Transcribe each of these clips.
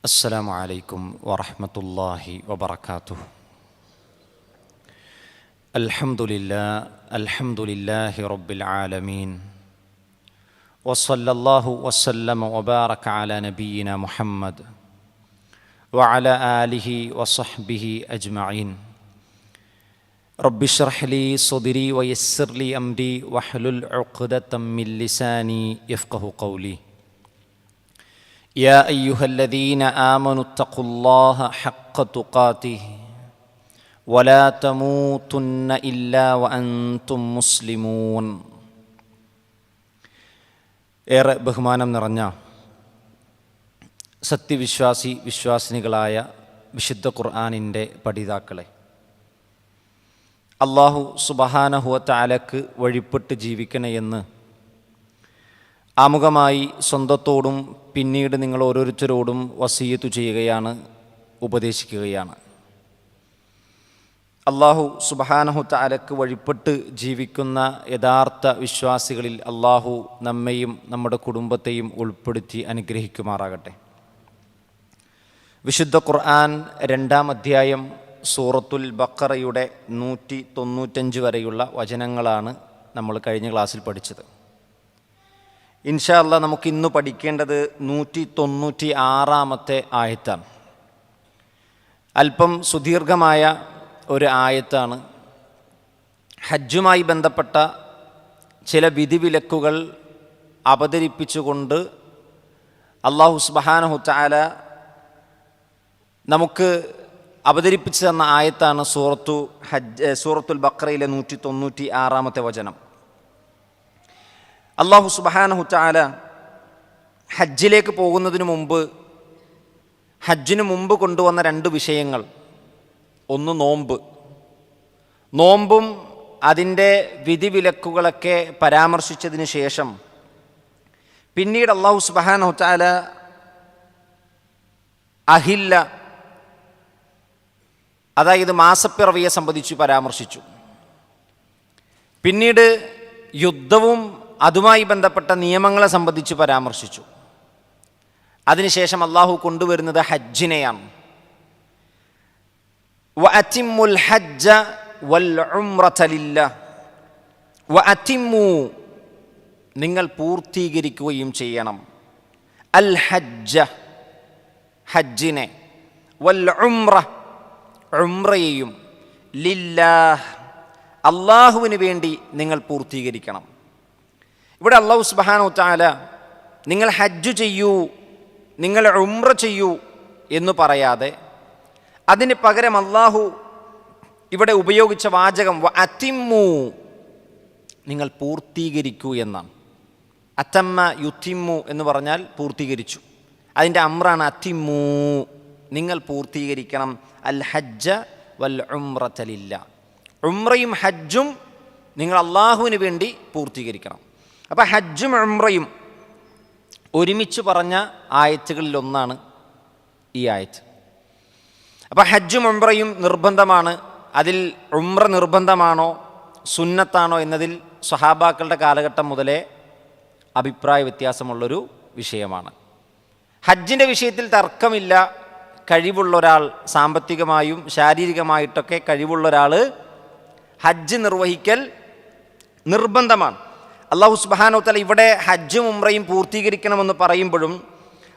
السلام عليكم ورحمة الله وبركاته. الحمد لله رب العالمين، وصلى الله وسلم وبارك على نبينا محمد وعلى آله وصحبه أجمعين. رب اشرح لي صدري ويسر لي أمري واحلل عقدة من لساني يفقه قولي. يا أيها الذين آمنوا اتقوا الله حق تقاته ولا تموتن إلا وأنتم مسلمون. ഏറെ ബഹുമാനം നിറഞ്ഞ വിശ്വാസിനികളായ വിശുദ്ധ ഖുർആനിൻ്റെ പഠിതാക്കളെ, അല്ലാഹു സുബ്ഹാനഹു വ തആലക്ക് വഴിപ്പെട്ട് ജീവിക്കണമെന്ന് ആമുഖമായി സ്വന്തത്തോടും പിന്നീട് നിങ്ങൾ ഓരോരുത്തരോടും വസിയത്ത് ചെയ്യുകയാണ്, ഉപദേശിക്കുകയാണ്. അല്ലാഹു സുബ്ഹാനഹു തആലക്ക് വഴിപ്പെട്ട് ജീവിക്കുന്ന യഥാർത്ഥ വിശ്വാസികളിൽ അല്ലാഹു നമ്മെയും നമ്മുടെ കുടുംബത്തെയും ഉൾപ്പെടുത്തി അനുഗ്രഹിക്കുമാറാകട്ടെ. വിശുദ്ധ ഖുർആൻ 2-ാം അധ്യായം സൂറത്തുൽ ബഖറയുടെ 195 വരെയുള്ള വചനങ്ങളാണ് നമ്മൾ കഴിഞ്ഞ ക്ലാസ്സിൽ പഠിച്ചത്. ഇൻഷാ അല്ലാഹ് നമുക്ക് ഇന്ന് പഠിക്കേണ്ടത് 196-ാമത്തെ ആയത്താണ്. അല്പം സുദീർഘമായ ഒരു ആയത്താണ്. ഹജ്ജുമായി ബന്ധപ്പെട്ട ചില വിധിവിലക്കുകൾ അവതരിപ്പിച്ചുകൊണ്ട് അല്ലാഹു സുബ്ഹാനഹു തആല നമുക്ക് അവതരിപ്പിച്ചു തന്ന ആയത്താണ് സൂറത്തുൽ ബഖറയിലെ 196-ാമത്തെ വചനം. അല്ലാഹു സുബ്ഹാനഹു തആല ഹജ്ജിലേക്ക് പോകുന്നതിന് മുമ്പ്, ഹജ്ജിന് മുമ്പ് കൊണ്ടുവന്ന 2 വിഷയങ്ങൾ. ഒന്ന് നോമ്പും അതിൻ്റെ വിധിവിലക്കുകളൊക്കെ പരാമർശിച്ചതിന് ശേഷം പിന്നീട് അല്ലാഹു സുബ്ഹാനഹു തആല അഹില്ല, അതായത് മാസപ്പിറവിയെ സംബന്ധിച്ച് പരാമർശിച്ചു. പിന്നീട് യുദ്ധവും അതുമായി ബന്ധപ്പെട്ട നിയമങ്ങളെ സംബന്ധിച്ച് പരാമർശിച്ചു. അതിനുശേഷം അല്ലാഹു കൊണ്ടുവരുന്നത് ഹജ്ജിനെയാണ്. വഅതിമ്മുൽ ഹജ്ജ വൽ ഉംറത ലില്ലാഹ്, വഅതിമ്മു, നിങ്ങൾ പൂർത്തീകരിക്കുകയും ചെയ്യണം, അൽ ഹജ്ജ, ഹജ്ജിനെ, വൽ ഉംറ, ഉംറയെയും, ലില്ലാഹ്, അല്ലാഹുവിന് വേണ്ടി നിങ്ങൾ പൂർത്തീകരിക്കണം. ഇവിടെ അല്ലാഹു സുബ്ഹാനഹു തആല നിങ്ങൾ ഹജ്ജ് ചെയ്യൂ, നിങ്ങൾ ഉംറ ചെയ്യൂ എന്ന് പറയാതെ അതിന് പകരം അല്ലാഹു ഇവിടെ ഉപയോഗിച്ച വാചകം വഅതിമ്മു, നിങ്ങൾ പൂർത്തീകരിക്കൂ എന്നാണ്. അത്തമ്മ യുത്തിമ്മു എന്ന് പറഞ്ഞാൽ പൂർത്തീകരിച്ചു. അതിൻ്റെ അമ്രാണ് അത്തിമ്മു, നിങ്ങൾ പൂർത്തീകരിക്കണം. അൽ ഹജ്ജ വൽ ഉംറത ലില്ലാഹ്, ഉംറയും ഹജ്ജും നിങ്ങൾ അല്ലാഹുവിന് വേണ്ടി പൂർത്തീകരിക്കണം. അപ്പോൾ ഹജ്ജും ഉംറയും ഒരുമിച്ച് പറഞ്ഞ ആയത്തുകളിലൊന്നാണ് ഈ ആയത്ത്. അപ്പോൾ ഹജ്ജും ഉംറയും നിർബന്ധമാണ്. അതിൽ ഉംറ നിർബന്ധമാണോ സുന്നത്താണോ എന്നതിൽ സ്വഹാബാക്കളുടെ കാലഘട്ടം മുതലേ അഭിപ്രായ വ്യത്യാസമുള്ളൊരു വിഷയമാണ്. ഹജ്ജിൻ്റെ വിഷയത്തിൽ തർക്കമില്ല. കഴിവുള്ള ഒരാൾ, സാമ്പത്തികമായും ശാരീരികമായിട്ടൊക്കെ കഴിവുള്ള ഒരാൾ ഹജ്ജ് നിർവഹിക്കൽ നിർബന്ധമാണ്. അല്ലാഹു സുബ്ഹാനഹു തആല ഇവിടെ ഹജ്ജും ഉംറയും പൂർത്തീകരിക്കണമെന്ന് പറയുമ്പോഴും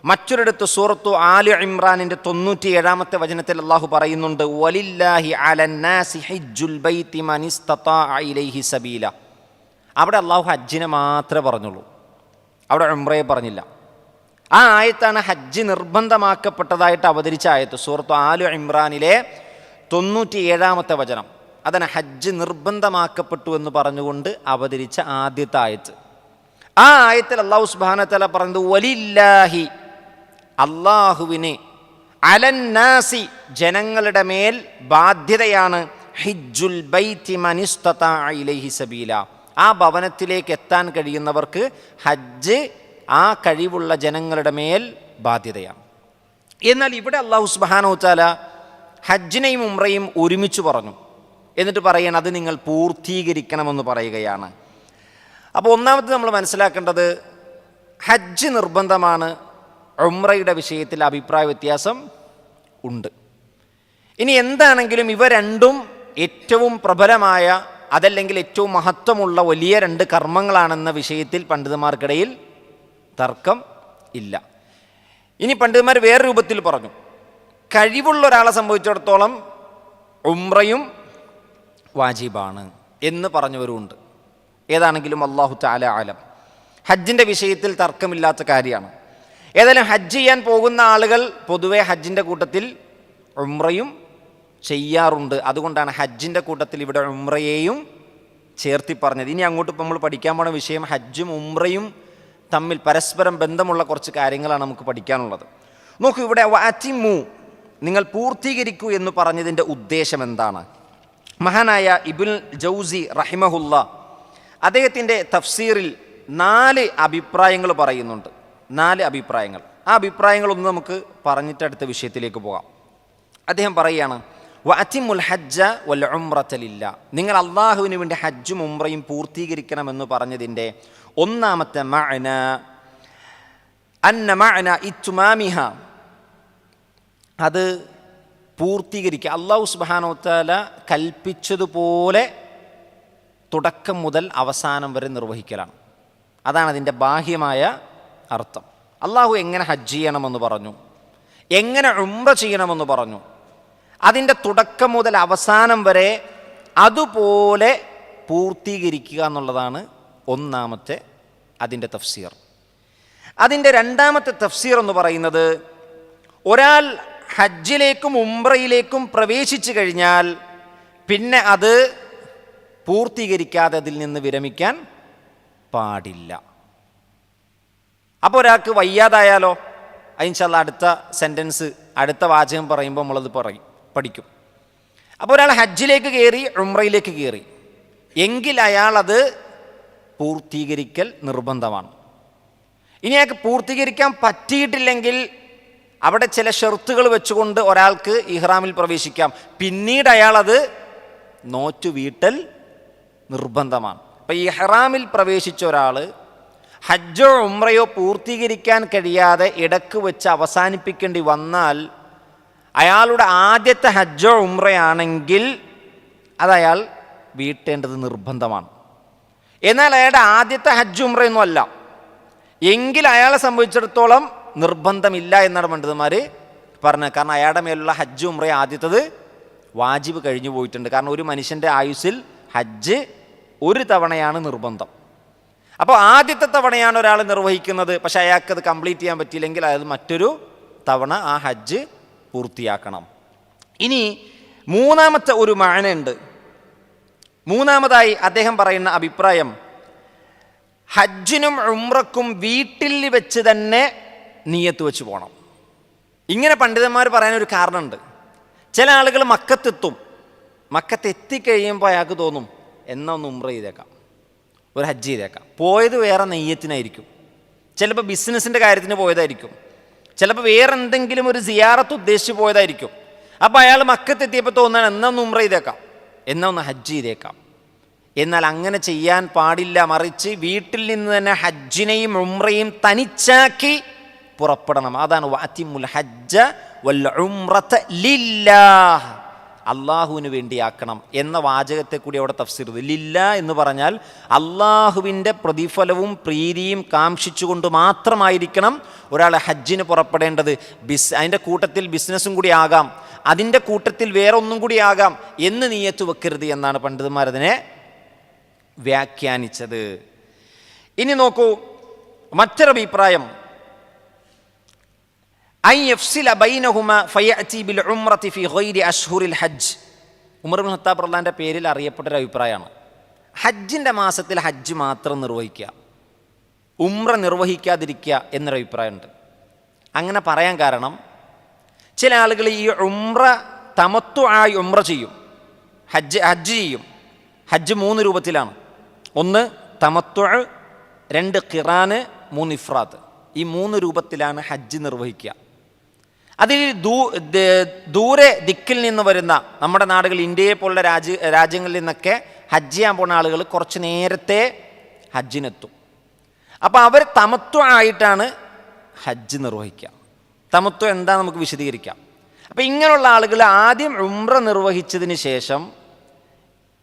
മറ്റൊരിടത്ത് സൂറത്തു ആലി ഇമ്രാനിൻ്റെ 97-ാമത്തെ വചനത്തിൽ അല്ലാഹു പറയുന്നുണ്ട്, വലില്ലാഹി അലന്നാസി ഹജ്ജുൽ ബൈത്തി മൻ ഇസ്തതാഅ ഇലൈഹി സബീല. അവിടെ അല്ലാഹു ഹജ്ജിനെ മാത്രമേ പറഞ്ഞുള്ളൂ, അവിടെ ഉംറയെ പറഞ്ഞില്ല. ആ ആയത്താണ് ഹജ്ജ് നിർബന്ധമാക്കപ്പെട്ടതായിട്ട് അവതരിച്ച ആയത്ത്, സൂറത്തു ആലി ഇമ്രാനിലെ 97-ാമത്തെ വചനം. അതാണ് ഹജ്ജ് നിർബന്ധമാക്കപ്പെട്ടു എന്ന് പറഞ്ഞുകൊണ്ട് അവതരിച്ച ആദ്യത്തെ ആയത്ത്. ആ ആയത്തിൽ അല്ലാഹു സുബ്ഹാനഹു തആല പറയുന്നത് വലില്ലാഹി, അല്ലാഹുവിന്, അലന്നാസി, ജനങ്ങളുടെ മേൽ ബാധ്യതയാണ്, ഹിജ്ജുൽ ബൈത്തി മൻ ഇസ്തതാഅ ഇലൈഹി സബീല, ആ ഭവനത്തിലേക്ക് എത്താൻ കഴിയുന്നവർക്ക് ഹജ്ജ് ആ കഴിവുള്ള ജനങ്ങളുടെ മേൽ ബാധ്യതയാണ്. എന്നാൽ ഇവിടെ അല്ലാഹു സുബ്ഹാനഹു തആല ഹജ്ജിനെയും ഉംറയും ഒരുമിച്ച് പറഞ്ഞു. എന്നിട്ട് പറയണം അത് നിങ്ങൾ പൂർത്തീകരിക്കണമെന്ന് പറയുകയാണ്. അപ്പോൾ ഒന്നാമത് നമ്മൾ മനസ്സിലാക്കേണ്ടത് ഹജ്ജ് നിർബന്ധമാണ്, ഉംറയുടെ വിഷയത്തിൽ അഭിപ്രായ വ്യത്യാസം ഉണ്ട്. ഇനി എന്താണെങ്കിലും ഇവ രണ്ടും ഏറ്റവും പ്രബലമായ, അതല്ലെങ്കിൽ ഏറ്റവും മഹത്വമുള്ള വലിയ രണ്ട് കർമ്മങ്ങളാണെന്ന വിഷയത്തിൽ പണ്ഡിതന്മാർക്കിടയിൽ തർക്കം ഇല്ല. ഇനി പണ്ഡിതന്മാർ വേറെ രൂപത്തിൽ പറഞ്ഞു, കഴിവുള്ള ഒരാളെ സംബന്ധിച്ചിടത്തോളം ഉംറയും വാജിബാണ് എന്ന് പറഞ്ഞവരുമുണ്ട്. ഏതാണെങ്കിലും അല്ലാഹു തആല ആലം. ഹജ്ജിൻ്റെ വിഷയത്തിൽ തർക്കമില്ലാത്ത കാര്യമാണ്. ഏതായാലും ഹജ്ജ് ചെയ്യാൻ പോകുന്ന ആളുകൾ പൊതുവെ ഹജ്ജിൻ്റെ കൂട്ടത്തിൽ ഉംറയും ചെയ്യാറുണ്ട്. അതുകൊണ്ടാണ് ഹജ്ജിൻ്റെ കൂട്ടത്തിൽ ഇവിടെ ഉംറയെയും ചേർത്തി പറഞ്ഞത്. ഇനി അങ്ങോട്ട് നമ്മൾ പഠിക്കാൻ പോണ വിഷയം ഹജ്ജും ഉംറയും തമ്മിൽ പരസ്പരം ബന്ധമുള്ള കുറച്ച് കാര്യങ്ങളാണ് നമുക്ക് പഠിക്കാനുള്ളത്. നോക്കൂ, ഇവിടെ വഅതിമു, നിങ്ങൾ പൂർത്തീകരിക്കൂ എന്ന് പറഞ്ഞതിൻ്റെ ഉദ്ദേശം എന്താണ്? മഹാനായ ഇബ്നുൽ ജൗസി റഹിമഹുല്ല അദ്ദേഹത്തിൻ്റെ തഫ്സീറിൽ 4 അഭിപ്രായങ്ങൾ പറയുന്നുണ്ട്. 4 അഭിപ്രായങ്ങൾ. ആ അഭിപ്രായങ്ങളൊന്ന് നമുക്ക് പറഞ്ഞിട്ട് അടുത്ത വിഷയത്തിലേക്ക് പോകാം. അദ്ദേഹം പറയുകയാണ്, വഅതിമുൽ ഹജ്ജ വൽ ഉംറത ലില്ലാ, നിങ്ങൾ അള്ളാഹുവിന് വേണ്ടി ഹജ്ജും ഉംറയും പൂർത്തീകരിക്കണമെന്ന് പറഞ്ഞതിൻ്റെ ഒന്നാമത്തെ മഅന അന്ന മഅന ഇത്മാമിഹ, അത് പൂർത്തീകരിക്കുക, അല്ലാഹു സുബ്ഹാനഹു വ തആല കൽപ്പിച്ചതുപോലെ തുടക്കം മുതൽ അവസാനം വരെ നിർവഹിക്കലാണ്. അതാണ് അതിൻ്റെ ബാഹ്യമായ അർത്ഥം. അള്ളാഹു എങ്ങനെ ഹജ്ജ് ചെയ്യണമെന്ന് പറഞ്ഞു, എങ്ങനെ ഉംറ ചെയ്യണമെന്ന് പറഞ്ഞു, അതിൻ്റെ തുടക്കം മുതൽ അവസാനം വരെ അതുപോലെ പൂർത്തീകരിക്കുക എന്നുള്ളതാണ് ഒന്നാമത്തെ അതിൻ്റെ തഫ്സീർ. അതിൻ്റെ രണ്ടാമത്തെ തഫ്സീർ എന്ന് പറയുന്നത്, ഒരാൾ ഹജ്ജിലേക്കും ഉംറയിലേക്കും പ്രവേശിച്ചു കഴിഞ്ഞാൽ പിന്നെ അത് പൂർത്തീകരിക്കാതെ അതിൽ നിന്ന് വിരമിക്കാൻ പാടില്ല. അപ്പോൾ ഒരാൾക്ക് വയ്യാതായാലോ, ഇൻഷാ അല്ലാഹ് അടുത്ത സെൻറ്റൻസ്, അടുത്ത വാചകം പറയുമ്പോൾ നമ്മളത് പഠിക്കും. അപ്പോൾ ഒരാൾ ഹജ്ജിലേക്ക് കയറി, ഉംറയിലേക്ക് കയറി എങ്കിൽ അയാൾ അത് പൂർത്തീകരിക്കൽ നിർബന്ധമാണ്. ഇനി അയാൾക്ക് പൂർത്തീകരിക്കാൻ പറ്റിയിട്ടില്ലെങ്കിൽ അവിടെ ചില ഷർത്തുകൾ വെച്ചുകൊണ്ട് ഒരാൾക്ക് ഇഹ്റാമിൽ പ്രവേശിക്കാം. പിന്നീട് അയാളത് നോറ്റു വീട്ടൽ നിർബന്ധമാണ്. അപ്പം ഇഹ്റാമിൽ പ്രവേശിച്ച ഒരാൾ ഹജ്ജോ ഉംറയോ പൂർത്തീകരിക്കാൻ കഴിയാതെ ഇടക്ക് വെച്ച് അവസാനിപ്പിക്കേണ്ടി വന്നാൽ അയാളുടെ ആദ്യത്തെ ഹജ്ജോ ഉംറയാണെങ്കിൽ അതയാൾ വീട്ടേണ്ടത് നിർബന്ധമാണ്. എന്നാൽ അയാളുടെ ആദ്യത്തെ ഹജ്ജ് ഉംറയൊന്നും അല്ല എങ്കിൽ അയാളെ സംബന്ധിച്ചിടത്തോളം നിർബന്ധമില്ല എന്നാണ് പണ്ഡിതന്മാർ പറഞ്ഞത്. കാരണം അയാളുടെ മേലുള്ള ഹജ്ജ് ഉംറ ആദ്യത്തത് വാജിബ് കഴിഞ്ഞു പോയിട്ടുണ്ട്. കാരണം ഒരു മനുഷ്യൻ്റെ ആയുസ്സിൽ ഹജ്ജ് ഒരു തവണയാണ് നിർബന്ധം. അപ്പോൾ ആദ്യത്തെ തവണയാണ് ഒരാൾ നിർവഹിക്കുന്നത്, പക്ഷെ അയാൾക്കത് കംപ്ലീറ്റ് ചെയ്യാൻ പറ്റിയില്ലെങ്കിൽ അയാൾ മറ്റൊരു തവണ ആ ഹജ്ജ് പൂർത്തിയാക്കണം. ഇനി മൂന്നാമത്തെ ഒരു മഅനയുണ്ട്. മൂന്നാമതായി അദ്ദേഹം പറയുന്ന അഭിപ്രായം, ഹജ്ജിനും ഉംറക്കും വീട്ടിൽ വെച്ച് തന്നെ നിയ്യത്ത് വെച്ച് പോകണം. ഇങ്ങനെ പണ്ഡിതന്മാർ പറയാനൊരു കാരണമുണ്ട്. ചില ആളുകൾ മക്കത്തെത്തും, മക്കത്തെത്തിക്കഴിയുമ്പോൾ അയാൾക്ക് തോന്നും എന്നാ ഒന്ന് ഉംറ ചെയ്തേക്കാം, ഒരു ഹജ്ജ് ചെയ്തേക്കാം. പോയത് വേറെ നെയ്യത്തിനായിരിക്കും, ചിലപ്പോൾ ബിസിനസ്സിൻ്റെ കാര്യത്തിന് പോയതായിരിക്കും, ചിലപ്പോൾ വേറെ എന്തെങ്കിലും ഒരു സിയാറത്ത് ഉദ്ദേശിച്ച് പോയതായിരിക്കും. അപ്പോൾ അയാൾ മക്കത്തെത്തിയപ്പോൾ തോന്നാൻ എന്നാ ഒന്ന് ഉംറ ചെയ്തേക്കാം, എന്നാ ഒന്ന് ഹജ്ജ് ചെയ്തേക്കാം. എന്നാൽ അങ്ങനെ ചെയ്യാൻ പാടില്ല. മറിച്ച് വീട്ടിൽ നിന്ന് തന്നെ ഹജ്ജിനെയും ഉംറയും തനിച്ചാക്കി പുറപ്പെടണം. അതാണ് വഅതിമുൽ ഹജ്ജ വൽ ഉംറത ലില്ലാഹ്, അള്ളാഹുവിന് വേണ്ടിയാക്കണം എന്ന വാചകത്തെ കൂടി അവിടെ തഫ്സീർ ചെയ്തു. ലില്ലാ എന്ന് പറഞ്ഞാൽ അള്ളാഹുവിൻ്റെ പ്രതിഫലവും പ്രീതിയും കാംക്ഷിച്ചുകൊണ്ട് മാത്രമായിരിക്കണം ഒരാൾ ഹജ്ജിന് പുറപ്പെടേണ്ടത്. അതിൻ്റെ കൂട്ടത്തിൽ ബിസിനസ്സും കൂടി ആകാം, അതിൻ്റെ കൂട്ടത്തിൽ വേറെ ഒന്നും കൂടി ആകാം എന്ന് നിയ്യത്ത് വെക്കരുത് എന്നാണ് പണ്ഡിതന്മാരതിനെ വ്യാഖ്യാനിച്ചത്. ഇനി നോക്കൂ മറ്റൊരഭിപ്രായം, ഉമർ ഇബ്നു ഖത്താബ് റളിയല്ലാഹുവിന്റെ പേരിൽ അറിയപ്പെട്ടൊരു അഭിപ്രായമാണ്. ഹജ്ജിൻ്റെ മാസത്തിൽ ഹജ്ജ് മാത്രം നിർവഹിക്കുക, ഉംറ നിർവഹിക്കാതിരിക്കുക എന്നൊരു അഭിപ്രായമുണ്ട്. അങ്ങനെ പറയാൻ കാരണം, ചില ആളുകൾ ഈ ഉംറ തമത്തു ആയി ഉംറ ചെയ്യും, ഹജ്ജ് ചെയ്യും. ഹജ്ജ് 3 രൂപത്തിലാണ്. 1 തമത്തു, 2 ഖിറാന്, 3 ഇഫ്രാത്ത്. ഈ 3 രൂപത്തിലാണ് ഹജ്ജ് നിർവഹിക്കുക. അതിൽ ദൂരെ ദിക്കിൽ നിന്ന് വരുന്ന നമ്മുടെ നാടുകൾ, ഇന്ത്യയെ പോലുള്ള രാജ്യങ്ങളിൽ നിന്നൊക്കെ ഹജ്ജ് ചെയ്യാൻ പോകുന്ന ആളുകൾ കുറച്ച് നേരത്തെ ഹജ്ജിനെത്തും. അപ്പോൾ അവർ തമത്തു ആയിട്ടാണ് ഹജ്ജ് നിർവഹിക്കാം. തമത്തു എന്താ നമുക്ക് വിശദീകരിക്കാം. അപ്പം ഇങ്ങനെയുള്ള ആളുകൾ ആദ്യം ഉംറ നിർവഹിച്ചതിന് ശേഷം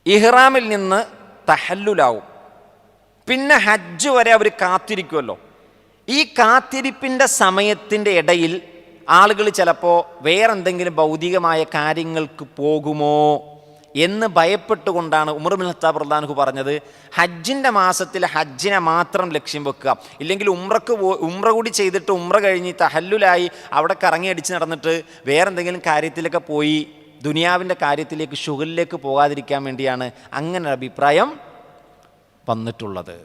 ഇഹ്റാമിൽ നിന്ന് തഹല്ലുലാവും. പിന്നെ ഹജ്ജ് വരെ അവർ കാത്തിരിക്കുമല്ലോ. ഈ കാത്തിരിപ്പിൻ്റെ സമയത്തിൻ്റെ ഇടയിൽ ആളുകൾ ചിലപ്പോൾ വേറെന്തെങ്കിലും ഭൗതികമായ കാര്യങ്ങൾക്ക് പോകുമോ എന്ന് ഭയപ്പെട്ടുകൊണ്ടാണ് ഉമർ ഇബ്നുൽ ഖത്താബ് റളിയല്ലാഹു പറഞ്ഞത്, ഹജ്ജിൻ്റെ മാസത്തിൽ ഹജ്ജിനെ മാത്രം ലക്ഷ്യം വെക്കുക, ഇല്ലെങ്കിൽ ഉംറ കൂടി ചെയ്തിട്ട് ഉംറ കഴിഞ്ഞ് തഹല്ലുലായി അവിടെ കറങ്ങി അടിച്ച് നടന്നിട്ട് വേറെന്തെങ്കിലും കാര്യത്തിലൊക്കെ പോയി ദുനിയാവിൻ്റെ കാര്യത്തിലേക്ക് ശുഗലിലേക്ക് പോകാതിരിക്കാൻ വേണ്ടിയാണ് അങ്ങനെ ഒരു അഭിപ്രായം വന്നിട്ടുള്ളത്.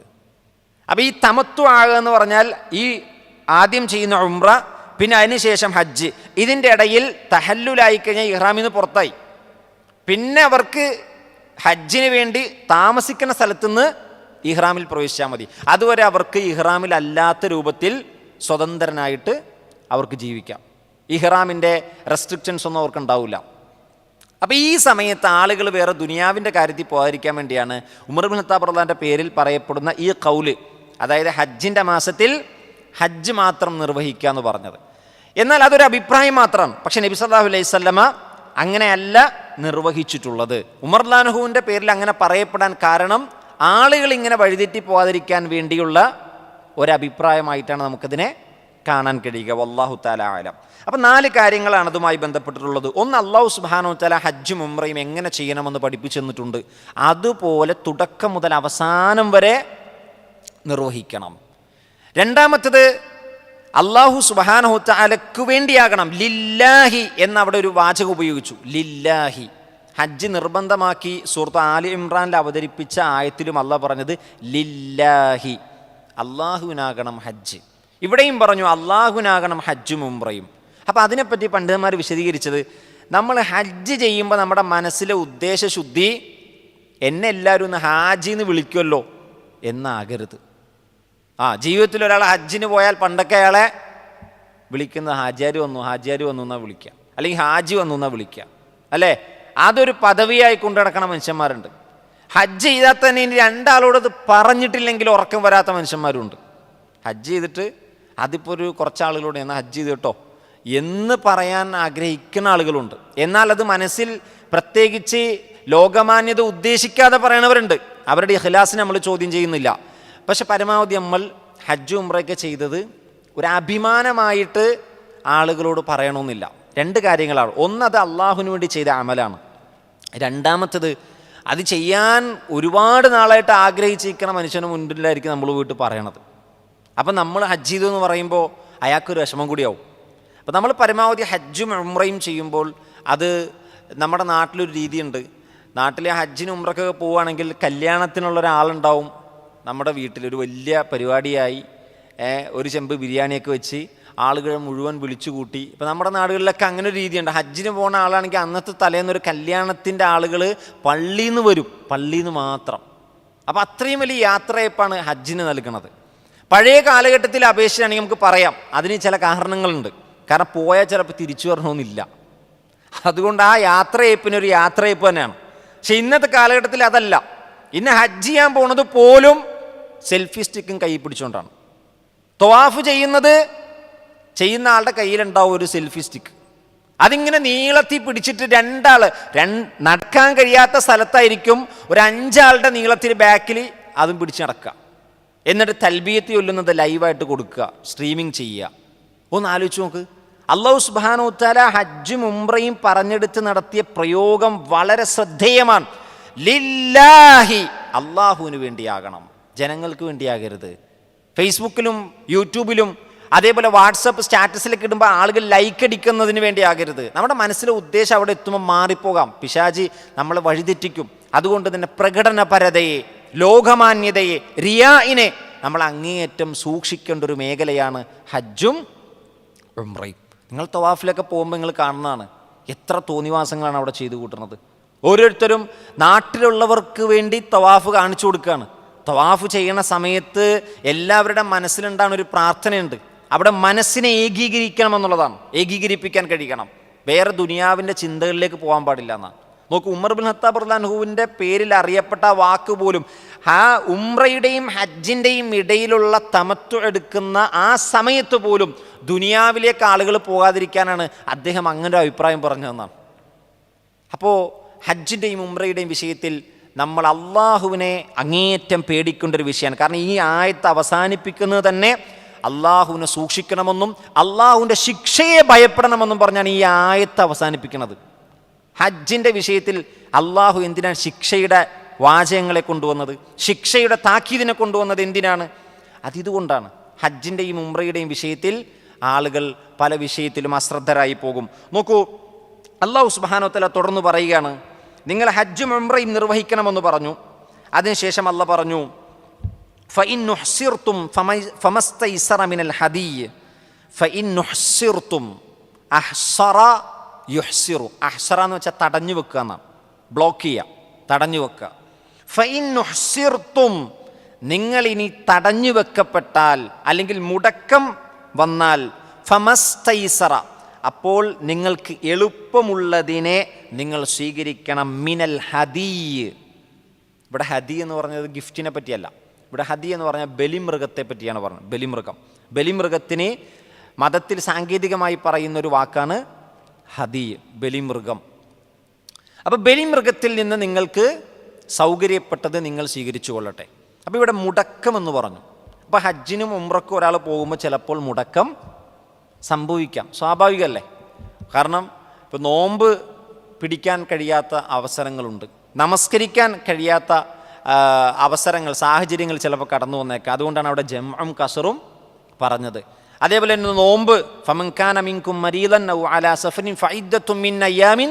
അപ്പോൾ ഈ തമത്തു ആകുക എന്ന് പറഞ്ഞാൽ ഈ ആദ്യം ചെയ്യുന്ന ഉംറ, പിന്നെ അതിനുശേഷം ഹജ്ജ്, ഇതിൻ്റെ ഇടയിൽ തഹല്ലുലായി കഴിഞ്ഞാൽ ഇഹ്റാമിൽ നിന്ന് പുറത്തായി. പിന്നെ അവർക്ക് ഹജ്ജിന് വേണ്ടി താമസിക്കുന്ന സ്ഥലത്തുനിന്ന് ഇഹ്റാമിൽ പ്രവേശിച്ചാൽ മതി. അതുവരെ അവർക്ക് ഇഹ്റാമിൽ അല്ലാത്ത രൂപത്തിൽ സ്വതന്ത്രനായിട്ട് അവർക്ക് ജീവിക്കാം. ഇഹ്റാമിൻ്റെ റെസ്ട്രിക്ഷൻസ് ഒന്നും അവർക്ക് ഉണ്ടാവില്ല. അപ്പോൾ ഈ സമയത്ത് ആളുകൾ വേറെ ദുനിയാവിൻ്റെ കാര്യത്തിൽ പോകാതിരിക്കാൻ വേണ്ടിയാണ് ഉമർ ഇബ്നുൽ ഖത്താബ് റളിയല്ലാഹുവിൻ്റെ പേരിൽ പറയപ്പെടുന്ന ഈ ഖൗല്, അതായത് ഹജ്ജിൻ്റെ മാസത്തിൽ ഹജ്ജ് മാത്രം നിർവഹിക്കുക എന്ന് പറഞ്ഞത്. എന്നാൽ അതൊരു അഭിപ്രായം മാത്രമാണ്. പക്ഷേ നബി സല്ലല്ലാഹു അലൈഹി വസല്ലമ അങ്ങനെയല്ല നിർവഹിച്ചിട്ടുള്ളത്. ഉമർ റളിയല്ലാഹുവിൻ്റെ പേരിൽ അങ്ങനെ പറയപ്പെടാൻ കാരണം ആളുകൾ ഇങ്ങനെ വഴിതെറ്റി പോകാതിരിക്കാൻ വേണ്ടിയുള്ള ഒരഭിപ്രായമായിട്ടാണ് നമുക്കതിനെ കാണാൻ കഴിയുക. വല്ലാഹു തആല അഅലം. അപ്പം 4 കാര്യങ്ങളാണ് അതുമായി ബന്ധപ്പെട്ടിട്ടുള്ളത്. ഒന്ന്, അല്ലാഹു സുബ്ഹാനഹു വ തആല ഹജ്ജും ഉംറയും എങ്ങനെ ചെയ്യണമെന്ന് പഠിപ്പിച്ചു തന്നിട്ടുണ്ട്. അതുപോലെ തുടക്കം മുതൽ അവസാനം വരെ നിർവഹിക്കണം. രണ്ടാമത്തത്, അല്ലാഹു സുബ്ഹാനഹു തആലയ്ക്ക് വേണ്ടിയാകണം. ലില്ലാഹി എന്ന അവിടെ ഒരു വാചകം ഉപയോഗിച്ചു, ലില്ലാഹി. ഹജ്ജ് നിർബന്ധമാക്കി സൂറത്ത് ആലി ഇമ്രാനിൽ അവതരിപ്പിച്ച ആയത്തിലും അല്ലാഹ് പറഞ്ഞത് ലില്ലാഹി, അള്ളാഹുവിനാകണം ഹജ്ജ്. ഇവിടെയും പറഞ്ഞു അള്ളാഹുവിനാകണം ഹജ്ജും ഉംറയും. അപ്പം അതിനെപ്പറ്റി പണ്ഡിതന്മാർ വിശദീകരിച്ചത്, നമ്മൾ ഹജ്ജ് ചെയ്യുമ്പോൾ നമ്മുടെ മനസ്സിലെ ഉദ്ദേശശുദ്ധി എന്നെ എല്ലാവരും ഒന്ന് ഹാജി എന്ന് വിളിക്കുമല്ലോ എന്നാകരുത്. ജീവിതത്തിൽ ഒരാൾ ഹജ്ജിന് പോയാൽ പണ്ടൊക്കെ അയാളെ വിളിക്കുന്നത് ഹാജിയാർ വന്നു എന്നാ വിളിക്കുക, അല്ലെങ്കിൽ ഹാജി വന്നു എന്നാ വിളിക്കുക, അല്ലേ? അതൊരു പദവിയായി കൊണ്ടു നടക്കണ മനുഷ്യന്മാരുണ്ട്. ഹജ്ജ് ചെയ്താൽ തന്നെ ഇനി 2 ആളോടത് പറഞ്ഞിട്ടില്ലെങ്കിൽ ഉറക്കം വരാത്ത മനുഷ്യന്മാരുണ്ട്. ഹജ്ജ് ചെയ്തിട്ട് അതിപ്പോൾ ഒരു കുറച്ചാളുകളോട് എന്നാൽ ഹജ്ജ് ചെയ്ത് കേട്ടോ എന്ന് പറയാൻ ആഗ്രഹിക്കുന്ന ആളുകളുണ്ട്. എന്നാൽ അത് മനസ്സിൽ പ്രത്യേകിച്ച് ലോകമാന്യത ഉദ്ദേശിക്കാതെ പറയണവരുണ്ട്. അവരുടെ ഇഖ്ലാസിനെ നമ്മൾ ചോദ്യം ചെയ്യുന്നില്ല. പക്ഷെ പരമാവധി നമ്മൾ ഹജ്ജ് ഉംറയൊക്കെ ചെയ്തത് ഒരു അഭിമാനമായിട്ട് ആളുകളോട് പറയണമെന്നില്ല. 2 കാര്യങ്ങളാണ്. ഒന്ന്, അത് അള്ളാഹുവിന് വേണ്ടി ചെയ്ത അമലാണ്. രണ്ടാമത്തത്, അത് ചെയ്യാൻ ഒരുപാട് നാളായിട്ട് ആഗ്രഹിച്ചിരിക്കുന്ന മനുഷ്യന് മുൻപിലായിരിക്കും നമ്മൾ പോയിട്ട് പറയണത്. അപ്പം നമ്മൾ ഹജ്ജ് ചെയ്തു എന്ന് പറയുമ്പോൾ അയാൾക്കൊരു വിഷമം കൂടിയാവും. അപ്പം നമ്മൾ പരമാവധി ഹജ്ജും ഉംറയും ചെയ്യുമ്പോൾ അത് നമ്മുടെ നാട്ടിലൊരു രീതിയുണ്ട്. നാട്ടിലെ ഹജ്ജിന് ഉംറക്കൊക്കെ പോവുകയാണെങ്കിൽ കല്യാണത്തിനുള്ള ഒരാളുണ്ടാവും നമ്മുടെ വീട്ടിലൊരു വലിയ പരിപാടിയായി, ഒരു ചെമ്പ് ബിരിയാണിയൊക്കെ വെച്ച് ആളുകളെ മുഴുവൻ വിളിച്ചു കൂട്ടി. ഇപ്പം നമ്മുടെ നാടുകളിലൊക്കെ അങ്ങനെ ഒരു രീതിയുണ്ട്. ഹജ്ജിന് പോകുന്ന ആളാണെങ്കിൽ അന്നത്തെ തലേന്നൊരു കല്യാണത്തിൻ്റെ ആളുകൾ പള്ളിയിൽ നിന്ന് വരും, പള്ളിയിൽ നിന്ന് മാത്രം. അപ്പം അത്രയും വലിയ യാത്രയപ്പാണ് ഹജ്ജിന് നൽകുന്നത്. പഴയ കാലഘട്ടത്തിൽ അപേക്ഷിച്ചാണെങ്കിൽ നമുക്ക് പറയാം അതിന് ചില കാരണങ്ങളുണ്ട്. കാരണം പോയാൽ ചിലപ്പോൾ തിരിച്ചു വരണമെന്നില്ല. അതുകൊണ്ട് ആ യാത്രയപ്പിനൊരു യാത്രയപ്പ് തന്നെയാണ്. പക്ഷെ ഇന്നത്തെ കാലഘട്ടത്തിൽ അതല്ല. ഇന്ന് ഹജ്ജ് ചെയ്യാൻ പോണത് പോലും സെൽഫി സ്റ്റിക്കും കൈ പിടിച്ചുകൊണ്ടാണ്. തവാഫ് ചെയ്യുന്ന ആളുടെ കയ്യിലുണ്ടാവും ഒരു സെൽഫി സ്റ്റിക്ക്. അതിങ്ങനെ നീളത്തിൽ പിടിച്ചിട്ട് 2 ആൾ നടക്കാൻ കഴിയാത്ത സ്ഥലത്തായിരിക്കും ഒരു 5 ആളുടെ നീളത്തിൽ ബാക്കിൽ അതും പിടിച്ച് നടക്കുക. എന്നിട്ട് തൽബിയത്ത് ചൊല്ലുന്നത് ലൈവായിട്ട് കൊടുക്കുക, സ്ട്രീമിങ് ചെയ്യുക. ഒന്ന് ആലോചിച്ച് നോക്ക്. അല്ലാഹു സുബ്ഹാനഹു വ തആല ഹജ്ജും ഉംറയും പറഞ്ഞെടുത്ത് നടത്തിയ പ്രയോഗം വളരെ ശ്രദ്ധേയമാണ്. ലില്ലാഹി, അള്ളാഹുവിന് വേണ്ടിയാകണം, ജനങ്ങൾക്ക് വേണ്ടിയാകരുത്. ഫേസ്ബുക്കിലും യൂട്യൂബിലും അതേപോലെ വാട്സപ്പ് സ്റ്റാറ്റസിലൊക്കെ ഇടുമ്പോൾ ആളുകൾ ലൈക്ക് അടിക്കുന്നതിന് വേണ്ടിയാകരുത്. നമ്മുടെ മനസ്സിലെ ഉദ്ദേശം അവിടെ എത്തുമ്പോൾ മാറിപ്പോകാം. പിശാചി നമ്മളെ വഴിതെറ്റിക്കും. അതുകൊണ്ട് തന്നെ പ്രകടനപരതയെ, ലോകമാന്യതയെ, റിയാഇനെ നമ്മൾ അങ്ങേയറ്റം സൂക്ഷിക്കേണ്ട ഒരു മേഖലയാണ് ഹജ്ജും ഉംറയും. നിങ്ങൾ തവാഫിലൊക്കെ പോകുമ്പോൾ നിങ്ങൾ കാണുന്നതാണ് എത്ര തോന്നിവാസങ്ങളാണ് അവിടെ ചെയ്തു കൂട്ടുന്നത്. ഓരോരുത്തരും നാട്ടിലുള്ളവർക്ക് വേണ്ടി തവാഫ് കാണിച്ചു കൊടുക്കുകയാണ്. തവാഫ് ചെയ്യുന്ന സമയത്ത് എല്ലാവരുടെ മനസ്സിലുണ്ടാകുന്ന ഒരു പ്രാർത്ഥനയുണ്ട്. അവിടെ മനസ്സിനെ ഏകീകരിക്കണം എന്നുള്ളതാണ്. ഏകീകരിപ്പിക്കാൻ കഴിയണം. വേറെ ദുനിയാവിൻ്റെ ചിന്തകളിലേക്ക് പോകാൻ പാടില്ല എന്നാണ്. നോക്കൂ, ഉമർ ബിൻ ഖത്താബ് റളിയല്ലാഹു അൻഹുവിൻ്റെ പേരിൽ അറിയപ്പെട്ട വാക്ക് പോലും ആ ഉംറയുടെയും ഹജ്ജിൻ്റെയും ഇടയിലുള്ള തമത്തു എടുക്കുന്ന ആ സമയത്ത് പോലും ദുനിയാവിലേക്ക് ആളുകൾ പോകാതിരിക്കാനാണ് അദ്ദേഹം അങ്ങനെ ഒരു അഭിപ്രായം പറഞ്ഞതെന്നാണ്. അപ്പോൾ ഹജ്ജിൻ്റെയും ഉംറയുടെയും വിഷയത്തിൽ നമ്മൾ അള്ളാഹുവിനെ അങ്ങേയറ്റം പേടിക്കേണ്ട ഒരു വിഷയമാണ്. കാരണം ഈ ആയത്ത് അവസാനിപ്പിക്കുന്നത് തന്നെ അള്ളാഹുവിനെ സൂക്ഷിക്കണമെന്നും അള്ളാഹുവിൻ്റെ ശിക്ഷയെ ഭയപ്പെടണമെന്നും പറഞ്ഞാണ് ഈ ആയത്ത് അവസാനിപ്പിക്കുന്നത്. ഹജ്ജിൻ്റെ വിഷയത്തിൽ അള്ളാഹു എന്തിനാണ് ശിക്ഷയുടെ വാചകങ്ങളെ കൊണ്ടുവന്നത്, ശിക്ഷയുടെ താക്കീതിനെ കൊണ്ടുവന്നത് എന്തിനാണ്? അതിതുകൊണ്ടാണ്. ഹജ്ജിൻ്റെയും ഉംറയുടെയും വിഷയത്തിൽ ആളുകൾ പല വിഷയത്തിലും അശ്രദ്ധരായി പോകും. നോക്കൂ, അള്ളാഹു സുബ്ഹാനഹു വ തആല തുടർന്ന് പറയുകയാണ്, നിങ്ങൾ ഹജ്ജും ഉംറയും നിർവഹിക്കണമെന്ന് പറഞ്ഞു. അതിനുശേഷം അള്ളാഹ് പറഞ്ഞു, ഫഇൻ നുഹ്സിർതും ഫമസ്തൈസറ മിനൽ ഹദിയ് ഫഇൻ നുഹ്സിർതും അഹ്സറ യുഹ്സിറു. അഹ്സറ എന്ന് വെച്ചാൽ തടഞ്ഞു വെക്കുക എന്നാണ്, ബ്ലോക്ക് ചെയ്യുക, തടഞ്ഞു വെക്കുക. ഫഇൻ നുഹ്സിർതും, നിങ്ങളിനി തടഞ്ഞു വെക്കപ്പെട്ടാൽ അല്ലെങ്കിൽ മുടക്കം വന്നാൽ, ഫമസ്തൈസറ, അപ്പോൾ നിങ്ങൾക്ക് എളുപ്പമുള്ളതിനെ നിങ്ങൾ സ്വീകരിക്കണം. മിനൽ ഹദിയ്, ഇവിടെ ഹദി എന്ന് പറഞ്ഞത് ഗിഫ്റ്റിനെ പറ്റിയല്ല, ഇവിടെ ഹദി എന്ന് പറഞ്ഞാൽ ബലിമൃഗത്തെ പറ്റിയാണ് പറഞ്ഞത്. ബലിമൃഗം, ബലിമൃഗത്തിന് മതത്തിൽ സാങ്കേതികമായി പറയുന്നൊരു വാക്കാണ് ഹദി, ബലിമൃഗം. അപ്പോൾ ബലിമൃഗത്തിൽ നിന്ന് നിങ്ങൾക്ക് സൗകര്യപ്പെട്ടത് നിങ്ങൾ സ്വീകരിച്ചു കൊള്ളട്ടെ. അപ്പോൾ ഇവിടെ മുടക്കം എന്ന് പറഞ്ഞു. അപ്പോൾ ഹജ്ജിനും ഉംറക്കും ഒരാൾ പോകുമ്പോൾ ചിലപ്പോൾ മുടക്കം സംഭവിക്കാം, സ്വാഭാവികമല്ലേ? കാരണം ഇപ്പോൾ നോമ്പ് പിടിക്കാൻ കഴിയാത്ത അവസരങ്ങളുണ്ട്, നമസ്കരിക്കാൻ കഴിയാത്ത അവസരങ്ങൾ, സാഹചര്യങ്ങൾ ചിലപ്പോൾ കടന്നു വന്നേക്കാം. അതുകൊണ്ടാണ് അവിടെ ജംഉം കസറും പറഞ്ഞത്. അതേപോലെ തന്നെ നോമ്പ്, ഫമൻ കാന മിൻകും മരീദൻ ഔ അലാ സഫരിൻ ഫഇദ്ദത്തും മിൻ അയ്യാമിൻ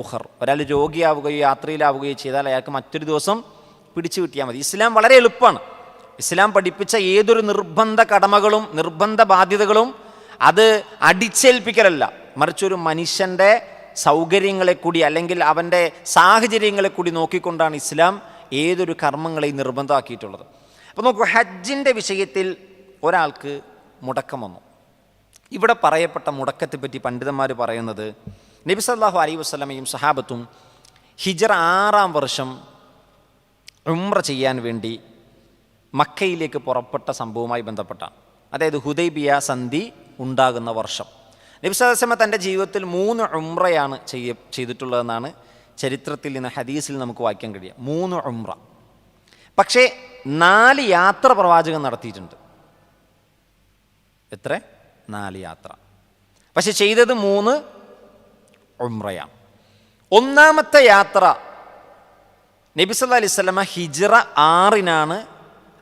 ഉഖർ, ഒരാൾ രോഗിയാവുകയോ യാത്രയിലാവുകയോ ചെയ്താൽ അയാൾക്ക് മറ്റൊരു ദിവസം പിടിച്ചു കിട്ടിയാൽ മതി. ഇസ്ലാം വളരെ എളുപ്പമാണ്. ഇസ്ലാം പഠിപ്പിച്ച ഏതൊരു നിർബന്ധ കടമകളും നിർബന്ധ ബാധ്യതകളും അത് അടിച്ചേൽപ്പിക്കലല്ല, മറിച്ചൊരു മനുഷ്യൻ്റെ സൗകര്യങ്ങളെ കൂടി അല്ലെങ്കിൽ അവൻ്റെ സാഹചര്യങ്ങളെ കൂടി നോക്കിക്കൊണ്ടാണ് ഇസ്ലാം ഏതൊരു കർമ്മങ്ങളെയും നിർബന്ധമാക്കിയിട്ടുള്ളത്. അപ്പോൾ നോക്കൂ, ഹജ്ജിൻ്റെ വിഷയത്തിൽ ഒരാൾക്ക് മുടക്കം വന്നു. ഇവിടെ പറയപ്പെട്ട മുടക്കത്തെപ്പറ്റി പണ്ഡിതന്മാർ പറയുന്നത്, നബി സല്ലല്ലാഹു അലൈഹി വസല്ലമയും സഹാബത്തും ഹിജ്റ 6-ാം വർഷം ഉംറ ചെയ്യാൻ വേണ്ടി മക്കയിലേക്ക് പുറപ്പെട്ട സംഭവവുമായി ബന്ധപ്പെട്ടാണ്. അതായത് ഹുദൈബിയ സന്ധി ഉണ്ടാകുന്ന വർഷം. നബി സല്ലല്ലാഹു അലൈഹി വസല്ലമ തൻ്റെ ജീവിതത്തിൽ 3 ഉംറയാണ് ചെയ്തിട്ടുള്ളതെന്നാണ് ചരിത്രത്തിൽ നിന്ന്, ഹദീസിൽ നമുക്ക് വായിക്കാൻ കഴിയുക. 3 ഉംറ. പക്ഷേ 4 യാത്ര പ്രവാചകൻ നടത്തിയിട്ടുണ്ട്. എത്ര? 4 യാത്ര. പക്ഷെ ചെയ്തത് 3 ഉംറയാണ്. 1-ാമത്തെ യാത്ര നബി സല്ലല്ലാഹു അലൈഹി വസല്ലമ ഹിജ്റ 6-നാണ്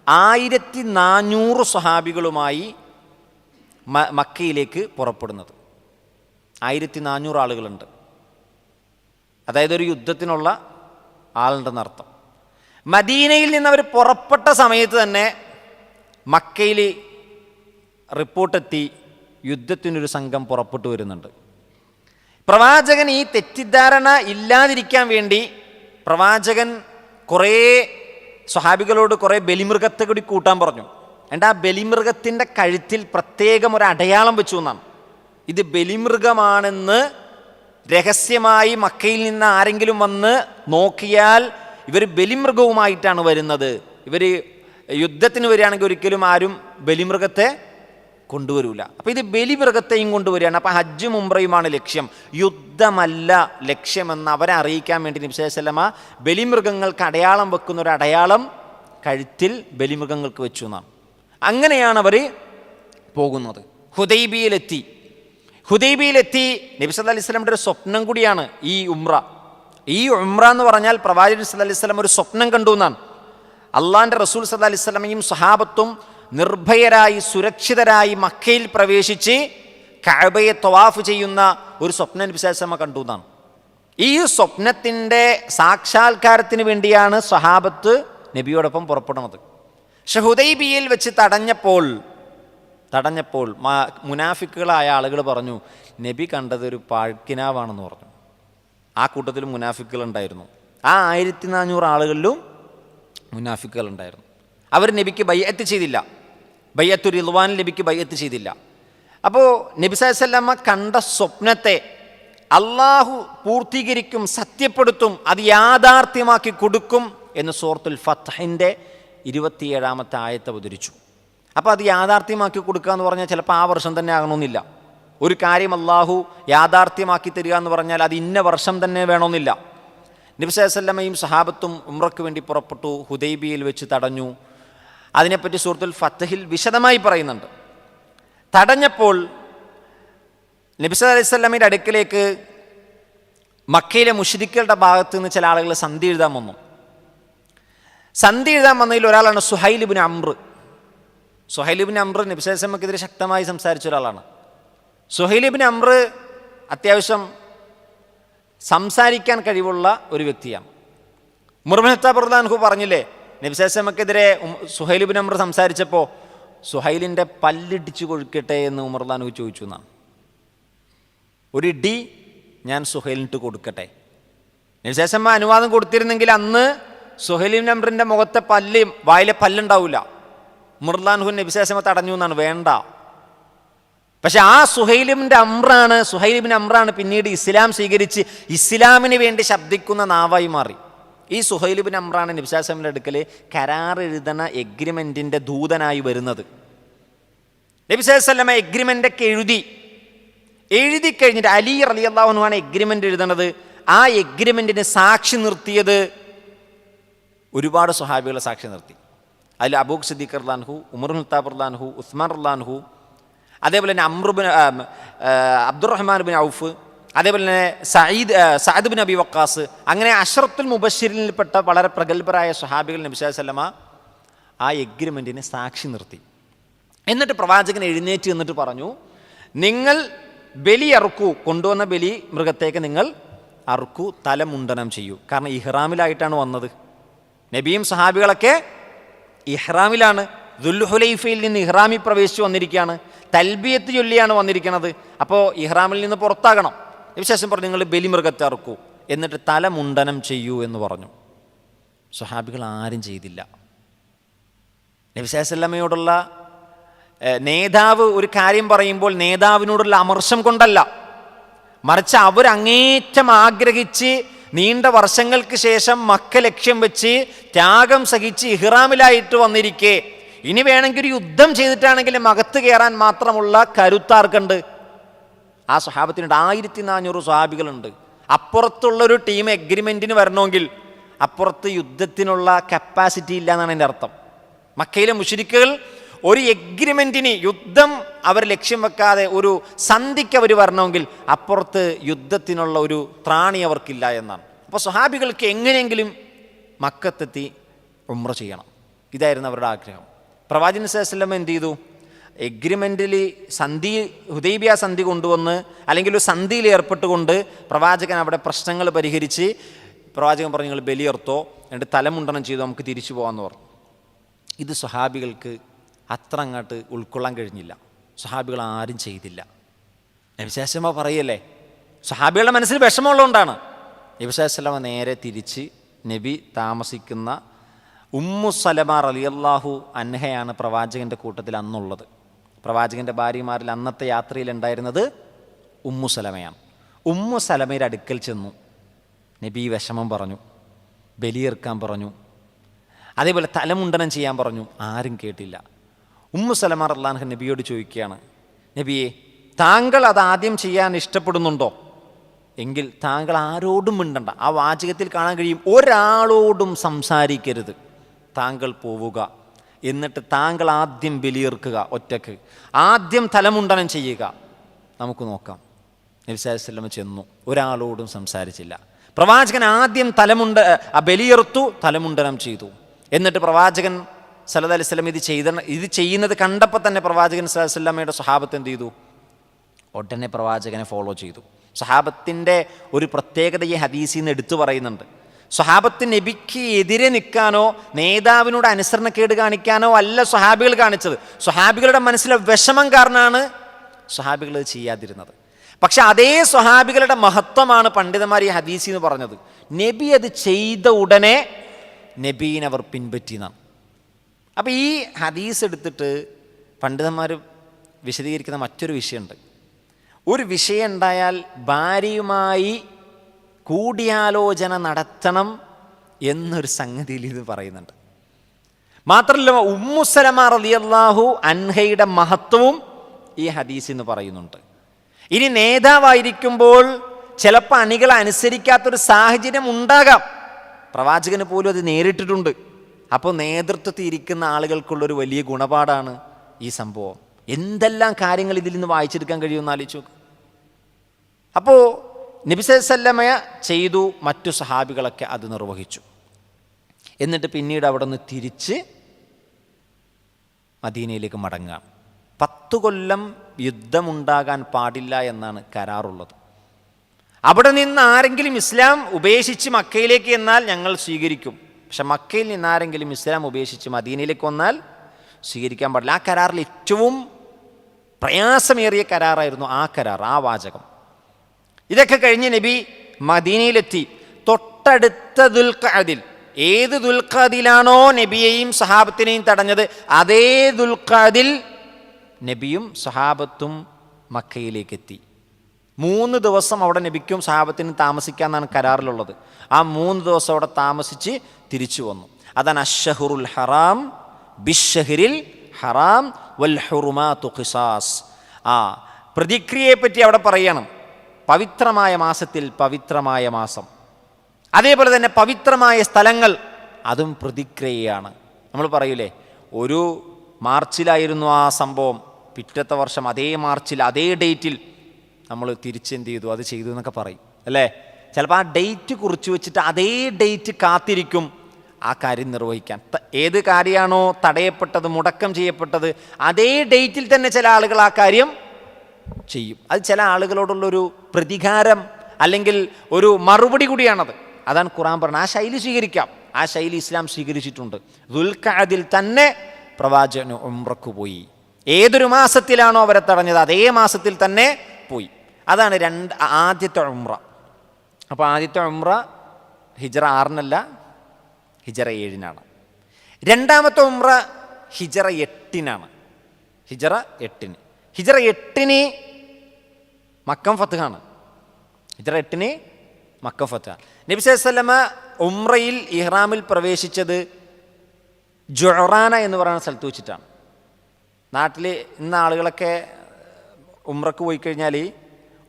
1400 സ്വഹാബികളുമായി മക്കയിലേക്ക് പുറപ്പെടുന്നത്. 1400 ആളുകളുണ്ട്, അതായത് ഒരു യുദ്ധത്തിനുള്ള ആളുണ്ടെന്നർത്ഥം. മദീനയിൽ നിന്ന് അവർ പുറപ്പെട്ട സമയത്ത് തന്നെ മക്കയിൽ റിപ്പോർട്ടെത്തി, യുദ്ധത്തിനൊരു സംഘം പുറപ്പെട്ടു വരുന്നുണ്ട്. പ്രവാചകൻ ഈ തെറ്റിദ്ധാരണ ഇല്ലാതിരിക്കാൻ വേണ്ടി പ്രവാചകൻ കുറേ സ്വഹാബികളോട് കുറേ ബലിമൃഗത്തെ കൂടി കൂട്ടാൻ പറഞ്ഞു. എന്നിട്ട് ആ ബലിമൃഗത്തിൻ്റെ കഴുത്തിൽ പ്രത്യേകം ഒരു അടയാളം വെച്ചു എന്നാണ്. ഇത് ബലിമൃഗമാണെന്ന് രഹസ്യമായി മക്കയിൽ നിന്ന് ആരെങ്കിലും വന്ന് നോക്കിയാൽ ഇവർ ബലിമൃഗവുമായിട്ടാണ് വരുന്നത്, ഇവർ യുദ്ധത്തിന് വരികയാണെങ്കിൽ ഒരിക്കലും ആരും ബലിമൃഗത്തെ കൊണ്ടുവരില്ല. അപ്പോൾ ഇത് ബലിമൃഗത്തെയും കൊണ്ടുവരികയാണ്. അപ്പോൾ ഹജ്ജും ഉംറയുമാണ് ലക്ഷ്യം, യുദ്ധമല്ല ലക്ഷ്യമെന്ന് അവരെ അറിയിക്കാൻ വേണ്ടി നബി സല്ലല്ലാഹു അലൈഹി വസല്ലമ ബലിമൃഗങ്ങൾക്ക് അടയാളം വെക്കുന്ന ഒരു അടയാളം കഴുത്തിൽ ബലിമൃഗങ്ങൾക്ക് വെച്ചു എന്നാണ്. അങ്ങനെയാണ് അവർ പോകുന്നത്. ഹുദൈബിയയിലെത്തി നബി സല്ലല്ലാഹു അലൈഹി വസല്ലമയുടെ ഒരു സ്വപ്നം കൂടിയാണ് ഈ ഉംറ. ഈ ഉംറ എന്ന് പറഞ്ഞാൽ പ്രവാചകൻ സല്ലല്ലാഹു അലൈഹി വസല്ലം ഒരു സ്വപ്നം കണ്ടു എന്നാണ്. അള്ളാഹിൻ്റെ റസൂൽ സല്ലല്ലാഹു അലൈഹി വസല്ലമയും സ്വഹാബത്തും നിർഭയരായി സുരക്ഷിതരായി മക്കയിൽ പ്രവേശിച്ച് കഅബയെ തവാഫ് ചെയ്യുന്ന ഒരു സ്വപ്നം നബി സല്ലല്ലാഹു അലൈഹി വസല്ലം കണ്ടു എന്നാണ്. ഈ സ്വപ്നത്തിൻ്റെ സാക്ഷാത്കാരത്തിന് വേണ്ടിയാണ് സ്വഹാബത്ത് നബിയോടൊപ്പം പുറപ്പെടുന്നത്. പക്ഷെ ഹുദൈബിയയിൽ വെച്ച് തടഞ്ഞപ്പോൾ മുനാഫിക്കുകളായ ആളുകൾ പറഞ്ഞു, നബി കണ്ടത് ഒരു പാഴ്ക്കിനാവാണെന്ന് പറഞ്ഞു. ആ കൂട്ടത്തിൽ മുനാഫിക്കുകളുണ്ടായിരുന്നു. ആ 1400 ആളുകളിലും മുനാഫിക്കുകളുണ്ടായിരുന്നു. അവർ നബിക്ക് ബൈഅത്ത് ചെയ്തില്ല, ബൈഅത്തുർ റിദ്വാൻ നബിക്ക് ബൈഅത്ത് ചെയ്തില്ല. അപ്പോൾ നബി സല്ലല്ലാഹു അലൈഹി വസല്ലമ കണ്ട സ്വപ്നത്തെ അള്ളാഹു പൂർത്തീകരിക്കും, സത്യപ്പെടുത്തും, അത് യാഥാർത്ഥ്യമാക്കി കൊടുക്കും എന്ന് സൂറത്തുൽ ഫത്ഹിൻ്റെ 27-ാമത്തെ ആയത്ത് അവതരിച്ചു. അപ്പോൾ അത് യാഥാർത്ഥ്യമാക്കി കൊടുക്കുക എന്ന് പറഞ്ഞാൽ ചിലപ്പോൾ ആ വർഷം തന്നെ ആകണമെന്നില്ല. ഒരു കാര്യം അള്ളാഹു യാഥാർത്ഥ്യമാക്കി തരിക എന്ന് പറഞ്ഞാൽ അത് ഇന്ന വർഷം തന്നെ വേണമെന്നില്ല. നബി സല്ലല്ലാഹു അലൈഹി വസല്ലമയും സഹാബത്തും ഉംറയ്ക്ക് വേണ്ടി പുറപ്പെട്ടു, ഹുദൈബിയയിൽ വെച്ച് തടഞ്ഞു. അതിനെപ്പറ്റി സൂറത്തുൽ ഫത്ഹിൽ വിശദമായി പറയുന്നുണ്ട്. തടഞ്ഞപ്പോൾ നബി സല്ലല്ലാഹു അലൈഹി വസല്ലമയുടെ അടുക്കലേക്ക് മക്കയിലെ മുശ്രിക്കുകളുടെ ഭാഗത്ത് നിന്ന് ചില ആളുകൾ സന്ധി എഴുതാൻ വന്നു. സന്ധി എഴുതാൻ വന്നതിൽ ഒരാളാണ് സുഹൈൽ ഇബ്നു അംർ. സുഹൈൽ ഇബ്നു അംർ നബി സല്ലല്ലാഹു അലൈഹി വസല്ലമക്കെതിരെ ശക്തമായി സംസാരിച്ച ഒരാളാണ്. സുഹൈൽ ഇബ്നു അംർ അത്യാവശ്യം സംസാരിക്കാൻ കഴിവുള്ള ഒരു വ്യക്തിയാണ്. ഉമർ ഇബ്നു ഖത്താബ് റളിയല്ലാഹു അൻഹു പറഞ്ഞില്ലേ, നബി സല്ലല്ലാഹു അലൈഹി വസല്ലമക്കെതിരെ സുഹൈൽ ഇബ്നു അംർ സംസാരിച്ചപ്പോൾ സുഹൈലിൻ്റെ പല്ലിടിച്ചു കൊഴുക്കട്ടെ എന്ന് ഉമർ റളിയല്ലാഹു അൻഹു ചോദിച്ചു എന്നാണ്. ഒരു ഇടി ഞാൻ സുഹൈലിനിട്ട് കൊടുക്കട്ടെ. നബി സല്ലല്ലാഹു അലൈഹി വസല്ലം അനുവാദം കൊടുത്തിരുന്നെങ്കിൽ അന്ന് സുഹൈൽ ഇബ്നു അംറിൻ്റെ മുഖത്തെ വായിലെ പല്ലുണ്ടാവില്ല. ഉമർ റളിയല്ലാഹു അൻഹു നബി സല്ലല്ലാഹു അലൈഹി വസല്ലം തടഞ്ഞു എന്നാണ്, വേണ്ട. പക്ഷെ ആ സുഹൈൽ ഇബ്നു അംറാണ് പിന്നീട് ഇസ്ലാം സ്വീകരിച്ച് ഇസ്ലാമിന് വേണ്ടി ശബ്ദിക്കുന്ന നാവായി മാറി. ഈ സുഹൈൽ ഇബ്നു അംറാണ് നബി സല്ലല്ലാഹു അലൈഹി വസല്ലമയുടെ അടുക്കൽ കരാർ എഴുതണ എഗ്രിമെൻറ്റിൻ്റെ ദൂതനായി വരുന്നത്. നബി സല്ലല്ലാഹു അലൈഹി വസല്ലം എഗ്രിമെൻ്റൊക്കെ എഴുതി കഴിഞ്ഞിട്ട് അലി റളിയല്ലാഹു അൻഹു ആണ് എഗ്രിമെൻ്റ് എഴുതണത്. ആ എഗ്രിമെൻറ്റിന് സാക്ഷി നിർത്തിയത് ഒരുപാട് സ്വഹാബികളെ സാക്ഷി നിർത്തി. അതിൽ അബൂബക്കർ സിദ്ദീഖ് റളിയല്ലാഹു അൻഹു, ഉമർ ഇബ്നു ഖത്താബ് റളിയല്ലാഹു അൻഹു, ഉസ്മാൻ റളിയല്ലാഹു അൻഹു, അതേപോലെ തന്നെ അബ്ദുറഹ്മാൻ ബിൻ ഔഫ്, അതേപോലെ തന്നെ സഅദ് ബിൻ അബി വക്കാസ്, അങ്ങനെ അശ്റത്തുൽ മുബശ്ശിരിനിൽപ്പെട്ട വളരെ പ്രഗത്ഭരായ സ്വഹാബികൾ നബി സല്ലല്ലാഹു അലൈഹി വസല്ലമ ആ എഗ്രിമെൻറ്റിന് സാക്ഷി നിർത്തി. എന്നിട്ട് പ്രവാചകൻ എഴുന്നേറ്റ് എന്നിട്ട് പറഞ്ഞു, നിങ്ങൾ ബലി അറുക്കൂ, കൊണ്ടുവന്ന ബലി മൃഗത്തേക്ക് നിങ്ങൾ അറുക്കൂ, തലമുണ്ടനം ചെയ്യൂ. കാരണം ഇഹ്റാമിലായിട്ടാണ് വന്നത്. നബിയും സഹാബികളൊക്കെ ഇഹ്റാമിലാണ്, ദുൽഹുലൈഫയിൽ നിന്ന് ഇഹ്റാമി പ്രവേശിച്ച് വന്നിരിക്കുകയാണ്, തൽബിയത്ത് ചൊല്ലിയാണ് വന്നിരിക്കുന്നത്. അപ്പോൾ ഇഹ്റാമിൽ നിന്ന് പുറത്താകണം. വിശേഷം പറഞ്ഞു, നിങ്ങൾ ബലിമൃഗത്തെ അറുക്കൂ, എന്നിട്ട് തലമുണ്ടനം ചെയ്യൂ എന്ന് പറഞ്ഞു. സ്വഹാബികൾ ആരും ചെയ്തില്ല. നബി സല്ലല്ലാഹു അലൈഹി വസല്ലമയോടുള്ള നേതാവ് ഒരു കാര്യം പറയുമ്പോൾ നേതാവിനോടുള്ള അമർഷം കൊണ്ടല്ല, മറിച്ച് അവരങ്ങേറ്റം ആഗ്രഹിച്ച് നീണ്ട വർഷങ്ങൾക്ക് ശേഷം മക്ക ലക്ഷ്യം വെച്ച് ത്യാഗം സഹിച്ച് ഇഹ്റാമിലായിട്ട് വന്നിരിക്കെ ഇനി വേണമെങ്കിൽ ഒരു യുദ്ധം ചെയ്തിട്ടാണെങ്കിലും അകത്ത് കയറാൻ മാത്രമുള്ള കരുത്താർക്കുണ്ട്. ആ സ്വഹാബത്തിനുണ്ട്. 1400 സ്വഹാബികളുണ്ട്. അപ്പുറത്തുള്ളൊരു ടീം എഗ്രിമെൻറ്റിന് വരണമെങ്കിൽ അപ്പുറത്ത് യുദ്ധത്തിനുള്ള കപ്പാസിറ്റി ഇല്ല എന്നാണ് എൻ്റെ അർത്ഥം. മക്കയിലെ മുശ്രിക്കുകൾ ഒരു എഗ്രിമെൻറ്റിന്, യുദ്ധം അവർ ലക്ഷ്യം വെക്കാതെ ഒരു സന്ധിക്ക് അവർ വരണമെങ്കിൽ അപ്പുറത്ത് യുദ്ധത്തിനുള്ള ഒരു ത്രാണി അവർക്കില്ല എന്നാണ്. അപ്പോൾ സ്വഹാബികൾക്ക് എങ്ങനെയെങ്കിലും മക്കത്തെത്തി ഉംറ ചെയ്യണം, ഇതായിരുന്നു അവരുടെ ആഗ്രഹം. പ്രവാചകൻ സല്ലല്ലാഹു അലൈഹി വസല്ലം എന്ത് ചെയ്തു? എഗ്രിമെൻറ്റിൽ ഹുദൈബിയ സന്ധി കൊണ്ടുവന്ന്, അല്ലെങ്കിൽ ഒരു സന്ധിയിൽ ഏർപ്പെട്ടുകൊണ്ട് പ്രവാചകൻ അവിടെ പ്രശ്നങ്ങൾ പരിഹരിച്ച് പ്രവാചകൻ പറഞ്ഞു, നിങ്ങൾ ബലിയർത്തോ, എന്നിട്ട് തലമുണ്ടനം ചെയ്തോ, നമുക്ക് തിരിച്ചു പോകാമെന്ന് പറഞ്ഞു. ഇത് സ്വഹാബികൾക്ക് അത്ര അങ്ങോട്ട് ഉൾക്കൊള്ളാൻ കഴിഞ്ഞില്ല. സ്വഹാബികൾ ആരും ചെയ്തില്ല. നബി സല്ലല്ലാഹു അലൈഹി വസല്ലം പറയല്ലേ, സ്വഹാബികളുടെ മനസ്സിൽ വിഷമമുള്ളതുകൊണ്ടാണ്. നബി സല്ലല്ലാഹു അലൈഹി വസല്ലം നേരെ തിരിച്ച് നബി താമസിക്കുന്ന ഉമ്മു സലമ റളിയല്ലാഹു അൻഹയാണ് പ്രവാചകൻ്റെ കൂട്ടത്തിൽ അന്നുള്ളത്. പ്രവാചകൻ്റെ ഭാര്യമാരിൽ അന്നത്തെ യാത്രയിൽ ഉണ്ടായിരുന്നത് ഉമ്മു സലമയാണ്. ഉമ്മു സലമയുടെ അടുക്കൽ ചെന്നു. നബി വിഷമം പറഞ്ഞു, ബലിയെറുക്കാൻ പറഞ്ഞു, അതേപോലെ തലമുണ്ടനം ചെയ്യാൻ പറഞ്ഞു. ആരും കേട്ടില്ല. ഉമ്മു സലമ റളിയല്ലാഹു അൻഹ നബിയോട് ചോദിക്കുകയാണ്, നബിയെ, താങ്കൾ അത് ആദ്യം ചെയ്യാൻ ഇഷ്ടപ്പെടുന്നുണ്ടോ? എങ്കിൽ താങ്കൾ ആരോടും മിണ്ടണ്ട. ആ വാചകത്തിൽ കാണാൻ കഴിയും, ഒരാളോടും സംസാരിക്കരുത്. താങ്കൾ പോവുക, എന്നിട്ട് താങ്കൾ ആദ്യം ബലിയെറുക്കുക, ഒറ്റക്ക് ആദ്യം തലമുണ്ടനം ചെയ്യുക, നമുക്ക് നോക്കാം. നബി സല്ലല്ലാഹു അലൈഹി വസല്ലം ചെന്നു, ഒരാളോടും സംസാരിച്ചില്ല. പ്രവാചകൻ ആദ്യം ബലിയെറുത്തു, തലമുണ്ടനം ചെയ്തു. എന്നിട്ട് പ്രവാചകൻ സല്ലല്ലാഹു അലൈഹി വസല്ലം ഇത് ചെയ്യുന്നത് കണ്ടപ്പോൾ തന്നെ പ്രവാചകൻ സല്ലല്ലാഹു അലൈഹി വസല്ലമയുടെ സ്വഹാബത്ത് എന്ത് ചെയ്തു? ഉടനെ പ്രവാചകനെ ഫോളോ ചെയ്തു. സ്വഹാബത്തിൻ്റെ ഒരു പ്രത്യേകത ഈ ഹദീസിൽ നിന്ന് എടുത്തു പറയുന്നുണ്ട്. സ്വഹാബത്ത് നബിക്ക് എതിരെ നിൽക്കാനോ നേതാവിനോട് അനുസരണക്കേട് കാണിക്കാനോ അല്ല സ്വഹാബികൾ കാണിച്ചത്. സ്വഹാബികളുടെ മനസ്സിലെ വിഷമം കാരണമാണ് സ്വഹാബികൾ ഇത് ചെയ്യാതിരുന്നത്. പക്ഷെ അതേ സ്വഹാബികളുടെ മഹത്വമാണ് പണ്ഡിതന്മാർ ഈ ഹദീസിൽ നിന്ന് പറഞ്ഞത്. നബി അത് ചെയ്ത ഉടനെ നബീനെ അവർ പിൻപറ്റിയെന്നാണ്. അപ്പോൾ ഈ ഹദീസ് എടുത്തിട്ട് പണ്ഡിതന്മാർ വിശദീകരിക്കുന്ന മറ്റൊരു വിഷയമുണ്ട്. ഒരു വിഷയം ഉണ്ടായാൽ ഭാര്യയുമായി കൂടിയാലോചന നടത്തണം എന്നൊരു സംഗതിയിൽ ഇത് പറയുന്നുണ്ട്. മാത്രമല്ല ഉമ്മു സലമ റളിയല്ലാഹു അൻഹയുടെ മഹത്വവും ഈ ഹദീസിൽ നിന്ന് പറയുന്നുണ്ട്. ഇനി നേതാവായിരിക്കുമ്പോൾ ചിലപ്പോൾ അണികളെ അനുസരിക്കാത്തൊരു സാഹചര്യം ഉണ്ടാകാം. പ്രവാചകന് പോലും അത് നേരിട്ടിട്ടുണ്ട്. അപ്പോൾ നേതൃത്വത്തിൽ ഇരിക്കുന്ന ആളുകൾക്കുള്ളൊരു വലിയ ഗുണപാഠമാണ് ഈ സംഭവം. എന്തെല്ലാം കാര്യങ്ങൾ ഇതിൽ നിന്ന് വായിച്ചെടുക്കാൻ കഴിയുമെന്ന് ആലോചിച്ച് നോക്ക്. അപ്പോൾ നബി സല്ലല്ലാഹു അലൈഹി വസല്ലമ ചെയ്തു, മറ്റു സഹാബികളൊക്കെ അത് നിർവഹിച്ചു. എന്നിട്ട് പിന്നീട് അവിടെ നിന്ന് തിരിച്ച് മദീനയിലേക്ക് മടങ്ങാം. 10 കൊല്ലം യുദ്ധമുണ്ടാകാൻ പാടില്ല എന്നാണ് കരാറുള്ളത്. അവിടെ നിന്ന് ആരെങ്കിലും ഇസ്ലാം ഉപേക്ഷിച്ച് മക്കയിലേക്ക് എന്നാൽ ഞങ്ങൾ സ്വീകരിക്കും. പക്ഷെ മക്കയിൽ നിന്ന് ആരെങ്കിലും ഇസ്ലാം ഉപേക്ഷിച്ച് മദീനയിലേക്ക് വന്നാൽ സ്വീകരിക്കാൻ പാടില്ല. ആ കരാറിൽ ഏറ്റവും പ്രയാസമേറിയ കരാറായിരുന്നു ആ കരാർ, ആ വാചകം. ഇതൊക്കെ കഴിഞ്ഞ് നബി മദീനയിലെത്തി. തൊട്ടടുത്ത ദുൽഖഅദിൽ, ഏത് ദുൽഖഅദിലാണോ നബിയെയും സഹാബത്തിനെയും തടഞ്ഞത്, അതേ ദുൽഖഅദിൽ നബിയും സഹാബത്തും മക്കയിലേക്ക് എത്തി. 3 ദിവസം അവിടെ നബിക്കും സഹാബത്തിനും താമസിക്കാമെന്നാണ് കരാറിലുള്ളത്. ആ 3 ദിവസം അവിടെ താമസിച്ച് തിരിച്ചു വന്നു. അതാണ് അഷ്ഹറുൽ ഹറാം ബിശ്ശഹ്റിൽ ഹറാം വൽ ഹുറുമാതു ഖിസാസ്. ആ പ്രതിക്രിയയെപ്പറ്റി അവിടെ പറയണം. പവിത്രമായ മാസത്തിൽ പവിത്രമായ മാസം, അതേപോലെ തന്നെ പവിത്രമായ സ്ഥലങ്ങൾ, അതും പ്രതിക്രിയയാണ്. നമ്മൾ പറയൂലേ, ഒരു മാർച്ചിലായിരുന്നു ആ സംഭവം, പിറ്റത്തെ വർഷം അതേ മാർച്ചിൽ അതേ ഡേറ്റിൽ നമ്മൾ തിരിച്ചെന്ത് ചെയ്തു, അത് ചെയ്തു എന്നൊക്കെ പറയും അല്ലേ. ചിലപ്പോൾ ആ ഡേറ്റ് കുറിച്ച് വെച്ചിട്ട് അതേ ഡേറ്റ് കാത്തിരിക്കും ആ കാര്യം നിർവഹിക്കാൻ. ഏത് കാര്യമാണോ തടയപ്പെട്ടത്, മുടക്കം ചെയ്യപ്പെട്ടത്, അതേ ഡേറ്റിൽ തന്നെ ചില ആളുകൾ ആ കാര്യം ചെയ്യും. അത് ചില ആളുകളോടുള്ളൊരു പ്രതികാരം അല്ലെങ്കിൽ ഒരു മറുപടി കൂടിയാണത്. അതാണ് ഖുർആൻ പറഞ്ഞത്. ആ ശൈലി സ്വീകരിക്കാം. ആ ശൈലി ഇസ്ലാം സ്വീകരിച്ചിട്ടുണ്ട്. ദുൽഖഅദിൽ തന്നെ പ്രവാചകൻ ഉംറക്ക് പോയി. ഏതൊരു മാസത്തിലാണോ അവരെ തടഞ്ഞത് അതേ മാസത്തിൽ തന്നെ പോയി. അതാണ് ആദ്യത്തെ ഉംറ. അപ്പോൾ ആദ്യത്തെ ഉംറ ഹിജ്റ 6-നല്ല, ഹിജ്റ 7-നാണ്. രണ്ടാമത്തെ ഉംറ ഹിജ്റ 8-നാണ്. ഹിജ്റ 8-ന്. ഹിജ്റ 8-ന് മക്കം ഫത്ഹാണ്. ഹിജ്റ 8-ന് മക്കം ഫത്ഹാണ്. നബി സല്ലല്ലാഹു അലൈഹി വസല്ലമ ഉംറയിൽ ഇഹ്റാമിൽ പ്രവേശിച്ചത് ജുഅറാന എന്ന് പറയുന്ന സ്ഥലത്ത് വെച്ചിട്ടാണ്. നാട്ടിൽ ഇന്ന് ആളുകളൊക്കെ ഉംറക്ക് പോയി കഴിഞ്ഞാൽ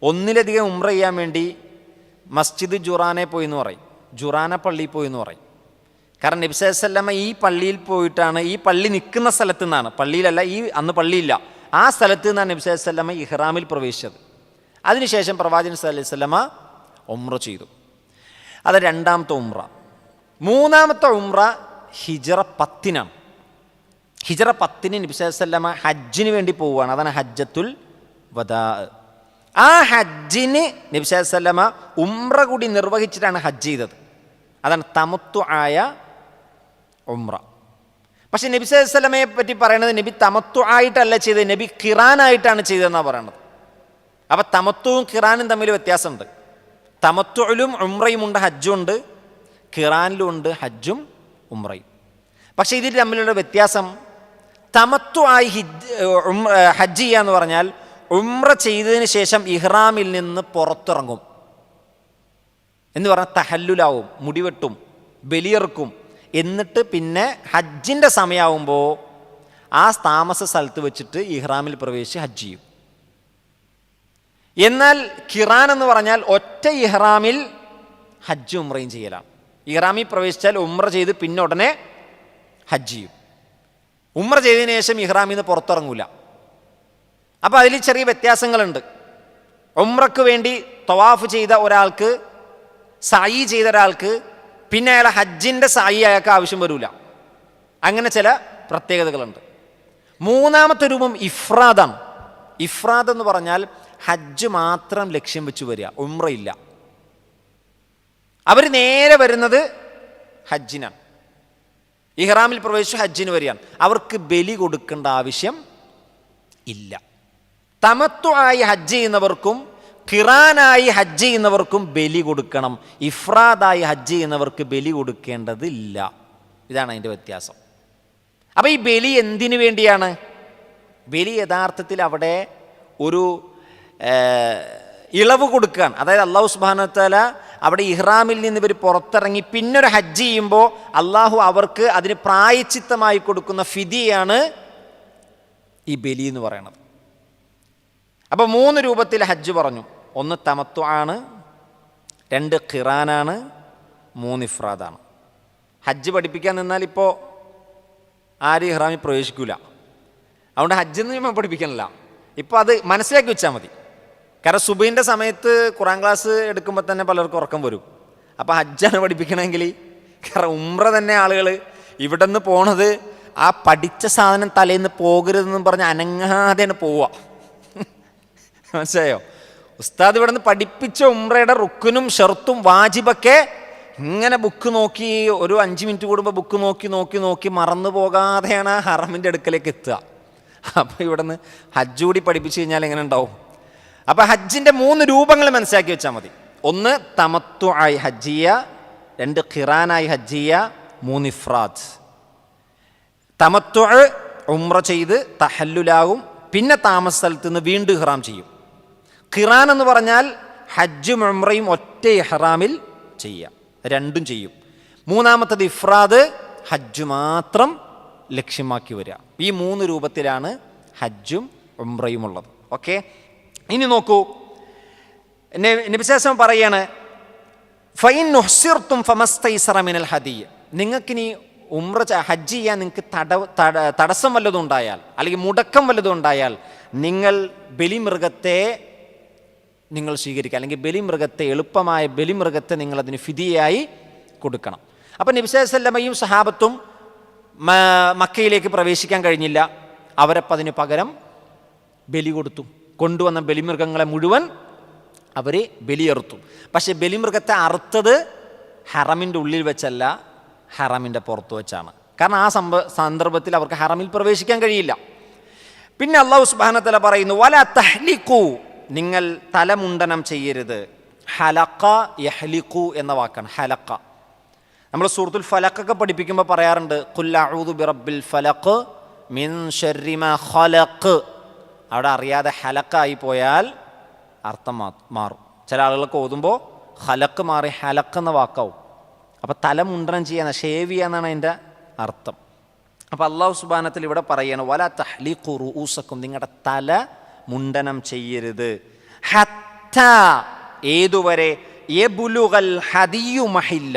ഒന്നിലധികം ഉംറ ചെയ്യാൻ വേണ്ടി മസ്ജിദ് ജുറാനെ പോയി എന്ന് പറയും, ജുറാന പള്ളിയിൽ പോയി എന്ന് പറയും. കാരണം നബി സല്ലല്ലാഹു അലൈഹി വസല്ലമ ഈ പള്ളിയിൽ പോയിട്ടാണ്, ഈ പള്ളി നിൽക്കുന്ന സ്ഥലത്തു നിന്നാണ്, പള്ളിയിലല്ല, അന്ന് പള്ളിയില്ല, ആ സ്ഥലത്ത് നിന്നാണ് നബി സല്ലല്ലാഹു അലൈഹി വസല്ലമ ഇഹ്റാമിൽ പ്രവേശിച്ചത്. അതിനുശേഷം പ്രവാചകൻ സല്ലല്ലാഹു അലൈഹി വസല്ലമ ഉംറ ചെയ്തു. അത് രണ്ടാമത്തെ ഉംറ. മൂന്നാമത്തെ ഉംറ ഹിജ്റ 10-നാണ്. ഹിജ്റ 10-ന് നബി സല്ലല്ലാഹു അലൈഹി വസല്ലമ ഹജ്ജിന് വേണ്ടി പോവുകയാണ്. അതാണ് ഹജ്ജത്തുൽ വദാ. ആ ഹജ്ജിന് നബി സല്ലല്ലാഹു അലൈഹി വസല്ലമ ഉംറ കൂടി നിർവഹിച്ചിട്ടാണ് ഹജ്ജ് ചെയ്തത്. അതാണ് തമത്തുആയ ഉംറ. പക്ഷെ നബി സല്ലല്ലാഹു അലൈഹി വസല്ലമയെ പറ്റി പറയുന്നത് നബി തമത്തുആയിട്ടല്ല ചെയ്തത്, നബി ഖിറാനായിട്ടാണ് ചെയ്തതെന്നാണ് പറയുന്നത്. അപ്പം തമത്തുവും ഖിറാനും തമ്മിൽ വ്യത്യാസമുണ്ട്. തമത്തുലും ഉംറയുമുണ്ട്, ഹജ്ജുണ്ട്. ഖിറാനിലും ഉണ്ട് ഹജ്ജും ഉംറയും. പക്ഷേ ഇതിൽ തമ്മിലുള്ള വ്യത്യാസം, തമത്തുആയി ഹജ്ജ് ചെയ്യുക എന്ന് പറഞ്ഞാൽ ഉംറ ചെയ്തതിന് ശേഷം ഇഹ്റാമിൽ നിന്ന് പുറത്തിറങ്ങും എന്ന് പറഞ്ഞാൽ തഹല്ലുലാവും, മുടിവെട്ടും, ബലിയെറുക്കും. എന്നിട്ട് പിന്നെ ഹജ്ജിൻ്റെ സമയമാകുമ്പോൾ ആ താമസ സ്ഥലത്ത് വെച്ചിട്ട് ഇഹ്റാമിൽ പ്രവേശിച്ച് ഹജ്ജ് ചെയ്യും. എന്നാൽ ഖിറാൻ എന്ന് പറഞ്ഞാൽ ഒറ്റ ഇഹ്റാമിൽ ഹജ്ജ് ഉംറയും ചെയ്യലാണ്. ഇഹ്റാമിൽ പ്രവേശിച്ചാൽ ഉംറ ചെയ്ത് പിന്നെ ഉടനെ ഹജ്ജ് ചെയ്യും. ഉംറ ചെയ്തതിന് ശേഷം ഇഹ്റാമിൽ നിന്ന് പുറത്തിറങ്ങൂല. അപ്പോൾ അതിൽ ചെറിയ വ്യത്യാസങ്ങളുണ്ട്. ഉംറക്ക് വേണ്ടി തവാഫ് ചെയ്ത ഒരാൾക്ക്, സായി ചെയ്ത ഒരാൾക്ക്, പിന്നെ അയാളെ ഹജ്ജിൻ്റെ സായി അയാൾക്ക് ആവശ്യം വരില്ല. അങ്ങനെ ചില പ്രത്യേകതകളുണ്ട്. മൂന്നാമത്തെ രൂപം ഇഫ്രാദാണ്. ഇഫ്രാദ് എന്ന് പറഞ്ഞാൽ ഹജ്ജ് മാത്രം ലക്ഷ്യം വെച്ച് വരിക, ഉംറയില്ല. അവർ നേരെ വരുന്നത് ഹജ്ജിനാണ്. ഇഹ്റാമിൽ പ്രവേശിച്ച് ഹജ്ജിന് വരികയാണ്. അവർക്ക് ബലി കൊടുക്കേണ്ട ആവശ്യം ഇല്ല. തമത്തുആയി ഹജ്ജ് ചെയ്യുന്നവർക്കും ഖിറാനായി ഹജ്ജ് ചെയ്യുന്നവർക്കും ബലി കൊടുക്കണം. ഇഫ്രാദായി ഹജ്ജ് ചെയ്യുന്നവർക്ക് ബലി കൊടുക്കേണ്ടതില്ല. ഇതാണ് അതിൻ്റെ വ്യത്യാസം. അപ്പോൾ ഈ ബലി എന്തിനു വേണ്ടിയാണ്? ബലി യഥാർത്ഥത്തിൽ അവിടെ ഒരു ഇളവ് കൊടുക്കുകയാണ്. അതായത് അള്ളാഹു സുബ്ഹാനഹു വ തആല അവിടെ ഇഹ്റാമിൽ നിന്ന് ഇവർ പുറത്തിറങ്ങി പിന്നൊരു ഹജ്ജ് ചെയ്യുമ്പോൾ അള്ളാഹു അവർക്ക് അതിന് പ്രായച്ചിത്തമായി കൊടുക്കുന്ന ഫിദിയാണ് ഈ ബലി എന്ന് പറയുന്നത്. അപ്പോൾ 3 രൂപത്തിൽ ഹജ്ജ് പറഞ്ഞു. 1 തമത്തു ആണ്, 2 ഖിറാനാണ്, 3 ഇഫ്രാദാണ്. ഹജ്ജ് പഠിപ്പിക്കാൻ നിന്നാൽ ഇപ്പോൾ ആരും ഇഹ്റാമിൽ പ്രവേശിക്കില്ല. അതുകൊണ്ട് ഹജ്ജ് എന്ന് പഠിപ്പിക്കാനില്ല. ഇപ്പോൾ അത് മനസ്സിലാക്കി വെച്ചാൽ മതി. കാരണം സുബഹിൻ്റെ സമയത്ത് ഖുറാൻ ക്ലാസ് എടുക്കുമ്പോൾ തന്നെ പലർക്കും ഉറക്കം വരും. അപ്പോൾ ഹജ്ജാണ് പഠിപ്പിക്കണമെങ്കിൽ, കാരണം ഉംറ തന്നെ ആളുകൾ ഇവിടെ നിന്ന് പോണത് ആ പഠിച്ച സാധനം തലേന്ന് പോകരുതെന്ന് പറഞ്ഞ് അനങ്ങാതെയാണ് പോവുക. മനസ്സിലായോ? ഉസ്താദ് ഇവിടെ നിന്ന് പഠിപ്പിച്ച ഉംറയുടെ റുക്കുനും ഷർത്തും വാജിബൊക്കെ ഇങ്ങനെ ബുക്ക് നോക്കി ഒരു 5 മിനിറ്റ് കൂടുമ്പോൾ ബുക്ക് നോക്കി മറന്നു പോകാതെയാണ് ഹറമിൻ്റെ അടുക്കലേക്ക് എത്തുക. അപ്പോൾ ഇവിടെ നിന്ന് ഹജ്ജ് കൂടി പഠിപ്പിച്ചു കഴിഞ്ഞാൽ എങ്ങനെ ഉണ്ടാവും? അപ്പോൾ ഹജ്ജിൻ്റെ 3 രൂപങ്ങൾ മനസ്സിലാക്കി വെച്ചാൽ മതി. 1 തമത്തു ആയി ഹജ്ജിയ, 2 ഖിറാനായി ഹജ്ജിയ, 3 ഇഫ്രാദ്. തമത്തു ഉംറ ചെയ്ത് തഹല്ലുലാകും, പിന്നെ താമസ സ്ഥലത്ത് നിന്ന് വീണ്ടും ഇഹ്റാം ചെയ്യും. ഖിറാൻ എന്ന് പറഞ്ഞാൽ ഹജ്ജും ഉംറയും ഒറ്റ ഇഹ്റാമിൽ ചെയ്യുക, 2ഉം ചെയ്യും. 3ാമത്തത് ഇഫ്രാദ്, ഹജ്ജ് മാത്രം ലക്ഷ്യമാക്കി വരിക. ഈ 3 രൂപത്തിലാണ് ഹജ്ജും ഉംറയും ഉള്ളത്. ഓക്കെ, ഇനി നോക്കൂ, നബി സല്ലല്ലാഹു അലൈഹി വസല്ലം പറയാണ്, ഫൈൻ നുഹ്സിർതും ഫമസ്തൈസറ മിനൽ ഹദിയ. നിങ്ങൾക്കിനി ഉംറ ഹജ്ജ് ചെയ്യാൻ നിങ്ങൾക്ക് തടസ്സം വല്ലതും ഉണ്ടായാൽ, അല്ലെങ്കിൽ മുടക്കം വല്ലതും ഉണ്ടായാൽ, നിങ്ങൾ ബലിമൃഗത്തെ നിങ്ങൾ സ്വീകരിക്കുക, അല്ലെങ്കിൽ ബലിമൃഗത്തെ, എളുപ്പമായ ബലിമൃഗത്തെ നിങ്ങളതിന് ഫിദിയായി കൊടുക്കണം. അപ്പം നബി സല്ലല്ലാഹു അലൈഹി വസല്ലമയും സഹാബത്തും മക്കയിലേക്ക് പ്രവേശിക്കാൻ കഴിഞ്ഞില്ല. അവരപ്പം അതിന് പകരം ബലി കൊടുത്തു. കൊണ്ടുവന്ന ബലിമൃഗങ്ങളെ മുഴുവൻ അവർ ബലിയെറുത്തു. പക്ഷേ ബലിമൃഗത്തെ അറുത്തത് ഹറമിൻ്റെ ഉള്ളിൽ വെച്ചല്ല, ഹറമിൻ്റെ പുറത്ത് വെച്ചാണ്. കാരണം ആ സന്ദർഭത്തിൽ അവർക്ക് ഹറമിൽ പ്രവേശിക്കാൻ കഴിയില്ല. പിന്നെ അല്ലാഹു സുബ്ഹാനഹു വ തആല പറയുന്നു, വല തഹ്ലിഖു, നിങ്ങൾ തലമുണ്ടനം ചെയ്യരുത്. ഹലഖ യഹ്ലിഖു എന്ന വാക്കാണ് ഹലഖ. നമ്മൾ സൂറത്തുൽ ഫലഖൊക്കെ പഠിപ്പിക്കുമ്പോൾ പറയാറുണ്ട്, ഖുൽ അഊദു ബിറബ്ബിൽ ഫലഖ് മിൻ ശർരി മാ ഖലഖ്. അവിടെ അറിയാതെ ഹലക്കായി പോയാൽ അർത്ഥം മാറും. ചില ആളുകളൊക്കെ ഓതുമ്പോൾ ഹലക്ക് മാറി ഹലക്ക് എന്ന വാക്കാവും. അപ്പോൾ തലമുണ്ടനം ചെയ്യാൻ, ഷേവ് ചെയ്യാന്നാണ് അതിൻ്റെ അർത്ഥം. അപ്പോൾ അല്ലാഹു സുബ്ഹാനഹു വ തആല ഇവിടെ പറയാണ്, വല തഹ്ലിഖു റൂസക്കും, നിങ്ങളുടെ തല മുണ്ടനം ചെയ്യരുത്. ഹത്താ, ഏതുവരെ, യബ്ലുഗൽ ഹദിയു മഹില്ല,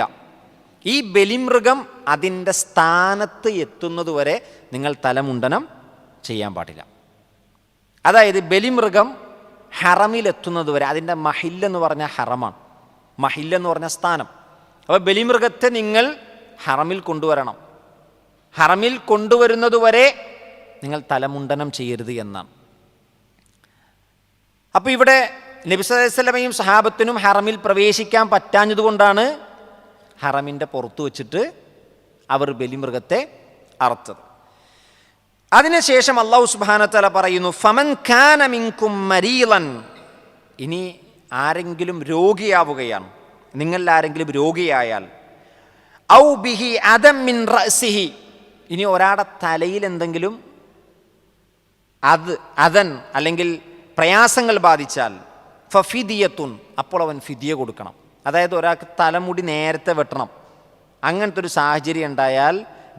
ഈ ബലിമൃഗം അതിൻ്റെ സ്ഥാനത്ത് എത്തുന്നതുവരെ നിങ്ങൾ തലമുണ്ടനം ചെയ്യാൻ പാടില്ല. അതായത് ബലിമൃഗം ഹറമിലെത്തുന്നത് വരെ, അതിൻ്റെ മഹില്ലെന്ന് പറഞ്ഞാൽ ഹറമാണ്, മഹില്ലെന്ന് പറഞ്ഞ സ്ഥാനം. അപ്പോൾ ബലിമൃഗത്തെ നിങ്ങൾ ഹറമിൽ കൊണ്ടുവരണം. ഹറമിൽ കൊണ്ടുവരുന്നതുവരെ നിങ്ങൾ തലമുണ്ടനം ചെയ്യരുത് എന്നാണ്. അപ്പോൾ ഇവിടെ നബി സല്ലല്ലാഹു അലൈഹി വസല്ലമയും സഹാബത്തിനും ഹറമിൽ പ്രവേശിക്കാൻ പറ്റാഞ്ഞതുകൊണ്ടാണ് ഹറമിൻ്റെ പുറത്ത് വെച്ചിട്ട് അവർ ബലിമൃഗത്തെ അറുത്തത്. അതിനുശേഷം അല്ലാഹു സുബ്ഹാനഹു വ തആല പറയുന്നു, ഫമൻ കാന മിൻകും മരീളൻ, ഇനി ആരെങ്കിലും രോഗിയാവുകയാണ്, നിങ്ങളിൽ ആരെങ്കിലും രോഗിയായാൽ, ഔ ബിഹി അദം മിൻ റഅസിഹി, ഇനി ഒരാളുടെ തലയിൽ എന്തെങ്കിലും അതൻ അല്ലെങ്കിൽ പ്രയാസങ്ങൾ ബാധിച്ചാൽ, ഫഫിദിയത്തുൻ, അപ്പോൾ അവൻ ഫിദിയ കൊടുക്കണം. അതായത് ഒരാൾക്ക് തലമുടി നേരത്തെ വെട്ടണം, അങ്ങനത്തെ ഒരു സാഹചര്യം ഉണ്ടായാൽ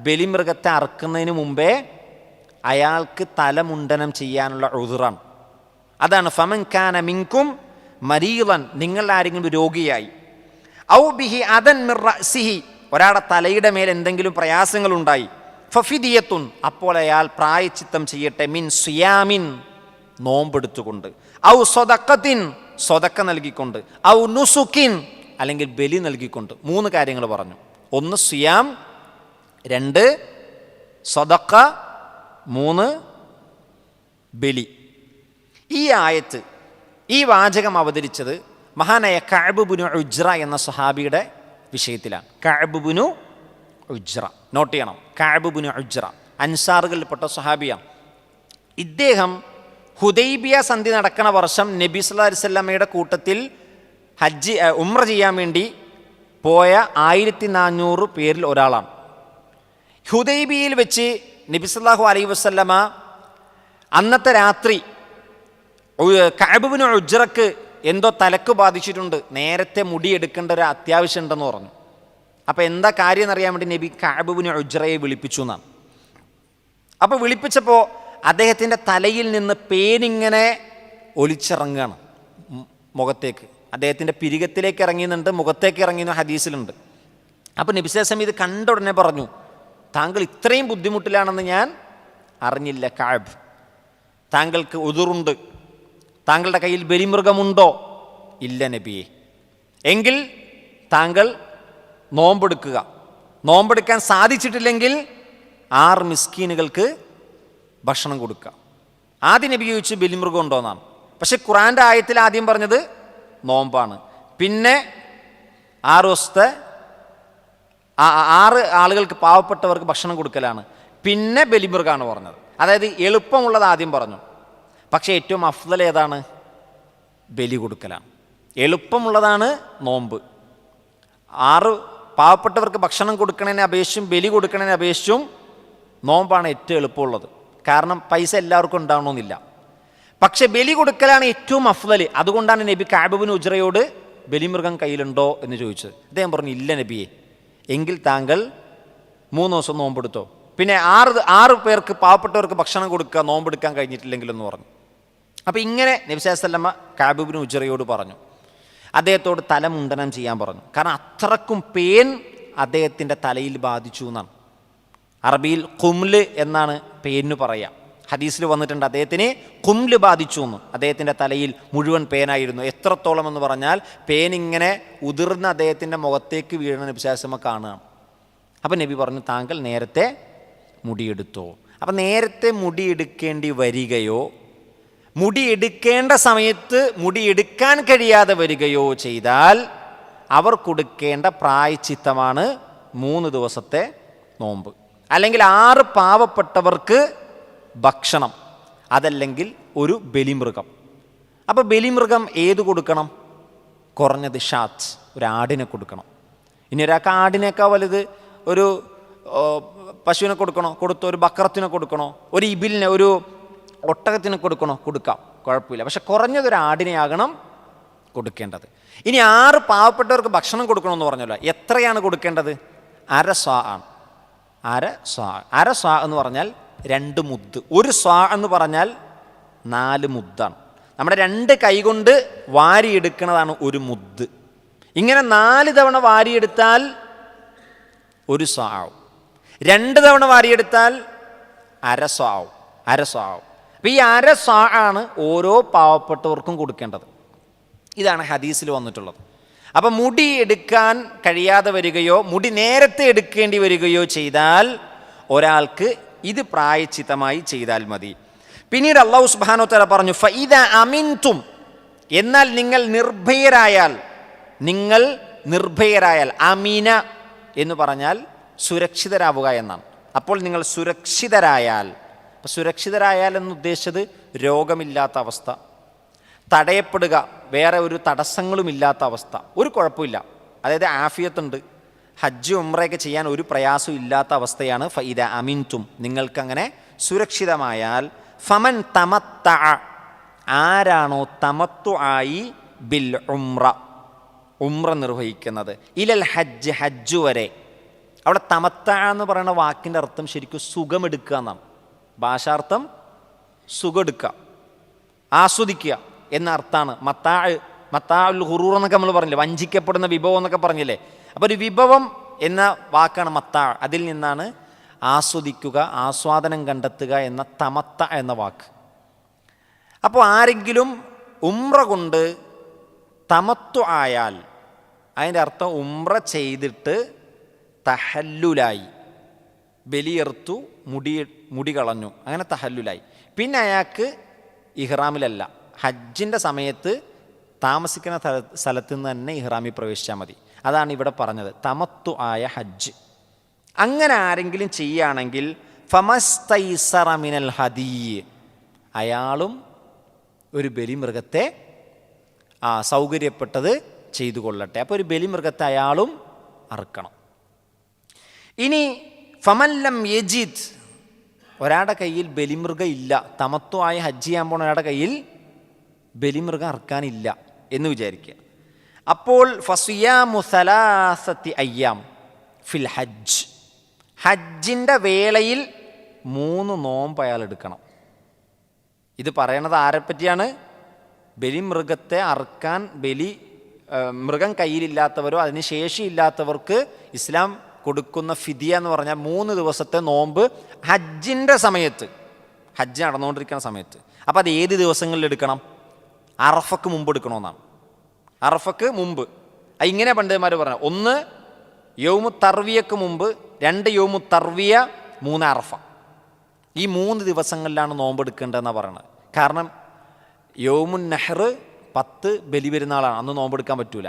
ബലിമൃഗത്തെ അറുക്കുന്നതിന് മുമ്പേ അയാൾക്ക് തലമുണ്ടനം ചെയ്യാനുള്ള ഉദ്റാണ്. അതാണ് ഫമൻ കാന മിൻകും മരീളൻ, നിങ്ങൾ ആരെങ്കിലും രോഗിയായി, ഔ ബിഹി അദൻ മിർ റഅസിഹി, ഒരാളുടെ തലയുടെ മേൽ എന്തെങ്കിലും പ്രയാസങ്ങളുണ്ടായി, ഫഫിദിയത്തുൻ, അപ്പോൾ അയാൾ പ്രായച്ചിത്തം ചെയ്യട്ടെ, മിൻ സിയാമിൻ, നോമ്പെടുത്തുകൊണ്ട്, ഔ സ്വദഖത്തിൻ, സ്വദക്ക നൽകിക്കൊണ്ട്, ഔ നുസുക്കിൻ, അല്ലെങ്കിൽ ബലി നൽകിക്കൊണ്ട്. 3 കാര്യങ്ങൾ പറഞ്ഞു. 1 സിയാം, 2 സ്വദക്ക, 3 ബലി. ഈ ആയത്ത്, ഈ വാചകം അവതരിച്ചത് മഹാനായ കഅബ് ബിനു ഉജ്റ എന്ന സ്വഹാബിയുടെ വിഷയത്തിലാണ്. കഅബ് ബിനു ഉജ്റ, നോട്ട് ചെയ്യണം, കഅബ് ബിനു ഉജ്റ അൻസാറുകളിൽപ്പെട്ട സ്വഹാബിയാണ്. ഇദ്ദേഹം ഹുദൈബിയ സന്ധി നടക്കുന്ന വർഷം നബി സല്ലല്ലാഹു അലൈഹി വസല്ലമയുടെ കൂട്ടത്തിൽ ഉംറ ചെയ്യാൻ വേണ്ടി പോയ 1400 പേരിൽ ഒരാളാണ്. ഹുദൈബിയയിൽ വെച്ച് നബി സല്ലല്ലാഹു അലൈഹി വസല്ലമ അന്നത്തെ രാത്രി കഅബ് ഇബ്നു ഉജ്റക്ക് എന്തോ തലക്ക് ബാധിച്ചിട്ടുണ്ട്, നേരത്തെ മുടിയെടുക്കേണ്ട ഒരു അത്യാവശ്യം ഉണ്ടെന്ന് പറഞ്ഞു. അപ്പോൾ എന്താ കാര്യം എന്നറിയാൻ വേണ്ടി നബി കഅബ് ഇബ്നു ഉജ്റയെ വിളിപ്പിച്ചു എന്നാണ്. അപ്പോൾ വിളിപ്പിച്ചപ്പോൾ അദ്ദേഹത്തിൻ്റെ തലയിൽ നിന്ന് പേനിങ്ങനെ ഒലിച്ചിറങ്ങുകയാണ് മുഖത്തേക്ക്. അദ്ദേഹത്തിൻ്റെ പിരികത്തിലേക്ക് ഇറങ്ങിയുന്നുണ്ട്, മുഖത്തേക്ക് ഇറങ്ങിയെന്ന് ഹദീസിലുണ്ട്. അപ്പോൾ നബി സല്ലല്ലാഹു അലൈഹി വസല്ലം ഇത് കണ്ട ഉടനെ പറഞ്ഞു, താങ്കൾ ഇത്രയും ബുദ്ധിമുട്ടിലാണെന്ന് ഞാൻ അറിഞ്ഞില്ല കഅബ്. താങ്കൾക്ക് ഉദുറുണ്ട്, താങ്കളുടെ കയ്യിൽ ബലിമൃഗമുണ്ടോ? ഇല്ല നബിയെ. എങ്കിൽ താങ്കൾ നോമ്പെടുക്കുക. നോമ്പെടുക്കാൻ സാധിച്ചിട്ടില്ലെങ്കിൽ 6 മിസ്കീനുകൾക്ക് ഭക്ഷണം കൊടുക്കുക. ആദ്യം നബി ചോദിച്ചു ബലിമൃഗം ഉണ്ടോയെന്നാണ്. പക്ഷെ ഖുർആൻ്റെ ആയത്തിൽ ആദ്യം പറഞ്ഞത് നോമ്പാണ്. പിന്നെ 6 ദിവസത്തെ 6 ആളുകൾക്ക്, പാവപ്പെട്ടവർക്ക് ഭക്ഷണം കൊടുക്കലാണ്. പിന്നെ ബലിമൃഗമാണ് പറഞ്ഞത്. അതായത് എളുപ്പമുള്ളത് ആദ്യം പറഞ്ഞു. പക്ഷേ ഏറ്റവും അഫ്ളൽ ഏതാണ്? ബലി കൊടുക്കലാണ്. എളുപ്പമുള്ളതാണ് നോമ്പ്. 6 പാവപ്പെട്ടവർക്ക് ഭക്ഷണം കൊടുക്കണതിനെ അപേക്ഷിച്ചും ബലി കൊടുക്കണതിനെ അപേക്ഷിച്ചും നോമ്പാണ് ഏറ്റവും എളുപ്പമുള്ളത്. കാരണം പൈസ എല്ലാവർക്കും ഉണ്ടാവണമെന്നില്ല. പക്ഷെ ബലി കൊടുക്കലാണ് ഏറ്റവും അഫ്ളൽ. അതുകൊണ്ടാണ് നബി കഅബ് ഇബ്നു ഉജ്റയോട് ബലിമൃഗം കയ്യിലുണ്ടോ എന്ന് ചോദിച്ചത്. അദ്ദേഹം പറഞ്ഞു ഇല്ല നബിയെ. എങ്കിൽ താങ്കൾ 3 ദിവസം നോമ്പെടുത്തോ. പിന്നെ 6 പേർക്ക്, പാവപ്പെട്ടവർക്ക് ഭക്ഷണം കൊടുക്കുക, നോമ്പെടുക്കാൻ കഴിഞ്ഞിട്ടില്ലെങ്കിലെന്ന് പറഞ്ഞു. അപ്പോൾ ഇങ്ങനെ നബി സല്ലല്ലാഹു അലൈഹി വസല്ലം കഅബ് ഇബ്നു ഉജ്റയോട് പറഞ്ഞു. അദ്ദേഹത്തോട് തല മുണ്ടനം ചെയ്യാൻ പറഞ്ഞു. കാരണം അത്രക്കും പേൻ അദ്ദേഹത്തിൻ്റെ തലയിൽ ബാധിച്ചു എന്നാണ്. അറബിയിൽ ഖുംല് എന്നാണ് പേനിന് പറയുക. ഹദീസിൽ വന്നിട്ടുണ്ട് അദ്ദേഹത്തിന് ഖുംല് ബാധിച്ചു എന്ന്. അദ്ദേഹത്തിൻ്റെ തലയിൽ മുഴുവൻ പേനായിരുന്നു. എത്രത്തോളം എന്ന് പറഞ്ഞാൽ പേനിങ്ങനെ ഉതിർന്ന് അദ്ദേഹത്തിൻ്റെ മുഖത്തേക്ക് വീഴുന്ന നബി സല്ലല്ലാഹു അലൈഹി വസല്ലം കാണുകയാണ്. അപ്പം നബി പറഞ്ഞു താങ്കൾ നേരത്തെ മുടിയെടുത്തോ. അപ്പം നേരത്തെ മുടിയെടുക്കേണ്ടി വരികയോ മുടിയെടുക്കേണ്ട സമയത്ത് മുടിയെടുക്കാൻ കഴിയാതെ വരികയോ ചെയ്താൽ അവർ കൊടുക്കേണ്ട പ്രായശ്ചിത്തമാണ് 3 ദിവസത്തെ നോമ്പ്. അല്ലെങ്കിൽ 6 പാവപ്പെട്ടവർക്ക് ഭക്ഷണം, അതല്ലെങ്കിൽ ഒരു ബലിമൃഗം. അപ്പോൾ ബലിമൃഗം ഏത് കൊടുക്കണം? കുറഞ്ഞത് ഷാത്ത്, ഒരു ആടിനെ കൊടുക്കണം. ഇനി ഒരാൾക്ക് ആടിനേക്കാൾ വലുത് ഒരു പശുവിനെ കൊടുക്കണോ? കൊടുത്തോ. ഒരു ബക്കറത്തിനെ കൊടുക്കണോ? ഒരു ഇബിലിനെ, ഒരു ഒട്ടകത്തിന് കൊടുക്കണോ? കൊടുക്കാം, കുഴപ്പമില്ല. പക്ഷെ കുറഞ്ഞതൊരു ആടിനെയാകണം കൊടുക്കേണ്ടത്. ഇനി 6 പാവപ്പെട്ടവർക്ക് ഭക്ഷണം കൊടുക്കണമെന്ന് പറഞ്ഞല്ലോ. എത്രയാണ് കൊടുക്കേണ്ടത്? 1/2 സ്വാ ആണ്. 1/2 സ്വാ എന്ന് പറഞ്ഞാൽ 2 മുദ്ദ്. 1 സ്വാ എന്ന് പറഞ്ഞാൽ 4 മുദ്ദാണ്. നമ്മുടെ 2 കൈകൊണ്ട് വാരിയെടുക്കുന്നതാണ് 1 മുദ്ദ്. ഇങ്ങനെ 4 തവണ വാരിയെടുത്താൽ 1 സ്വാ ആവും. 2 തവണ വാരിയെടുത്താൽ 1/2 സ്വാ ആവും. 1/2 സ്വാ ആവും. അപ്പോൾ ഈ 1/2 സ്വാ ആണ് ഓരോ പാവപ്പെട്ടവർക്കും കൊടുക്കേണ്ടത്. ഇതാണ് ഹദീസിൽ വന്നിട്ടുള്ളത്. അപ്പം മുടി എടുക്കാൻ കഴിയാതെ വരികയോ മുടി നേരത്തെ എടുക്കേണ്ടി വരികയോ ചെയ്താൽ ഒരാൾക്ക് ഇത് പ്രായശ്ചിത്തമായി ചെയ്താൽ മതി. പിന്നീട് അല്ലാഹു സുബ്ഹാനഹു വ തആല പറഞ്ഞു ഫഇദാ അമിൻതും, എന്നാൽ നിങ്ങൾ നിർഭയരായാൽ. അമീന എന്ന് പറഞ്ഞാൽ സുരക്ഷിതരാവുക എന്നാണ്. അപ്പോൾ നിങ്ങൾ സുരക്ഷിതരായാൽ. അപ്പം സുരക്ഷിതരായാൽ എന്നുദ്ദേശിച്ചത് രോഗമില്ലാത്ത അവസ്ഥ, തടയപ്പെടുക, വേറെ ഒരു തടസ്സങ്ങളുമില്ലാത്ത അവസ്ഥ, ഒരു കുഴപ്പമില്ല. അതായത് ആഫിയത്തുണ്ട്, ഹജ്ജ് ഉംറയൊക്കെ ചെയ്യാൻ ഒരു പ്രയാസവും ഇല്ലാത്ത അവസ്ഥയാണ് ഫഇദ അമിൻതും. നിങ്ങൾക്കങ്ങനെ സുരക്ഷിതമായാൽ. ഫമൻ തമത്തഅ, ആരാണോ തമത്തു ആയി ബിൽ ഉംറ നിർവഹിക്കുന്നത്, ഇലൽ ഹജ്ജ്, ഹജ്ജ് വരെ. അവിടെ തമത്തഅ എന്ന് പറയുന്ന വാക്കിൻ്റെ അർത്ഥം ശരിക്കും സുഖമെടുക്കുക എന്നാണ്. ഭാഷാർത്ഥം സുഖമെടുക്കുക, ആസ്വദിക്കുക എന്ന അർത്ഥമാണ്. മത്താഉൽ ഖുറൂർ എന്നൊക്കെ നമ്മൾ പറഞ്ഞില്ലേ, വഞ്ചിക്കപ്പെടുന്ന വിഭവം എന്നൊക്കെ പറഞ്ഞില്ലേ. അപ്പോൾ ഒരു വിഭവം എന്ന വാക്കാണ് മത്താ. അതിൽ നിന്നാണ് ആസ്വദിക്കുക, ആസ്വാദനം കണ്ടെത്തുക എന്ന തമത്ത എന്ന വാക്ക്. അപ്പോൾ ആരെങ്കിലും ഉംറ കൊണ്ട് തമത്തു ആയാൽ അതിൻ്റെ അർത്ഥം ഉംറ ചെയ്തിട്ട് തഹല്ലുലായി, ബലിയെറുത്തു, മുടി കളഞ്ഞു, അങ്ങനെ തഹല്ലുലായി. പിന്നെ അയാൾക്ക് ഇഹ്റാമിലല്ല, ഹജ്ജിൻ്റെ സമയത്ത് താമസിക്കുന്ന സ്ഥലത്ത് നിന്ന് തന്നെ ഇഹ്റാമിൽ പ്രവേശിച്ചാൽ മതി. അതാണ് ഇവിടെ പറഞ്ഞത് തമത്തു ആയ ഹജ്ജ്. അങ്ങനെ ആരെങ്കിലും ചെയ്യുകയാണെങ്കിൽ ഫമസ്തൈസറ മിനൽ ഹദിയ്, അയാളും ഒരു ബലിമൃഗത്തെ സൗകര്യപ്പെട്ടത് ചെയ്തു കൊള്ളട്ടെ. അപ്പോൾ ഒരു ബലിമൃഗത്തെ അയാളും അറുക്കണം. ഇനി ഫമല്ലം യജിദ്, ഒരാളുടെ കയ്യിൽ ബലിമൃഗം ഇല്ല, തമത്തു ആയ ഹജ്ജ് ചെയ്യാൻ പോണ ഒരാളുടെ കയ്യിൽ ബലിമൃഗം അറക്കാനില്ല എന്ന് വിചാരിക്കുക. അപ്പോൾ ഫസിയാമു സലാസത്തി അയ്യാം ഫിൽ ഹജ്ജ്, ഹജ്ജിൻ്റെ വേളയിൽ 3 നോമ്പ് അയാൾ എടുക്കണം. ഇത് പറയണത് ആരെപ്പറ്റിയാണ്? ബലിമൃഗത്തെ അറക്കാൻ മൃഗം കയ്യിലില്ലാത്തവരോ അതിന് ശേഷിയില്ലാത്തവർക്ക് ഇസ്ലാം കൊടുക്കുന്ന ഫിദിയ എന്ന് പറഞ്ഞാൽ 3 ദിവസത്തെ നോമ്പ് ഹജ്ജിൻ്റെ സമയത്ത്, ഹജ്ജ് നടന്നുകൊണ്ടിരിക്കുന്ന സമയത്ത്. അപ്പോൾ അത് ഏത് ദിവസങ്ങളിൽ എടുക്കണം? അറഫക്ക് മുമ്പ് എടുക്കണമെന്നാണ്. അറഫക്ക് മുമ്പ്. ഇങ്ങനെ പണ്ഡിതന്മാർ പറഞ്ഞു, 1 യൗമു തർവിയക്ക് മുമ്പ്, 2 യൗമു തർവിയ, 3 അറഫ. ഈ 3 ദിവസങ്ങളിലാണ് നോമ്പ് എടുക്കേണ്ടതെന്നാണ് പറയണത്. കാരണം യൗമുൻ നഹർ 10 ബലിപെരുന്നാളാണ്, അന്ന് നോമ്പെടുക്കാൻ പറ്റൂല.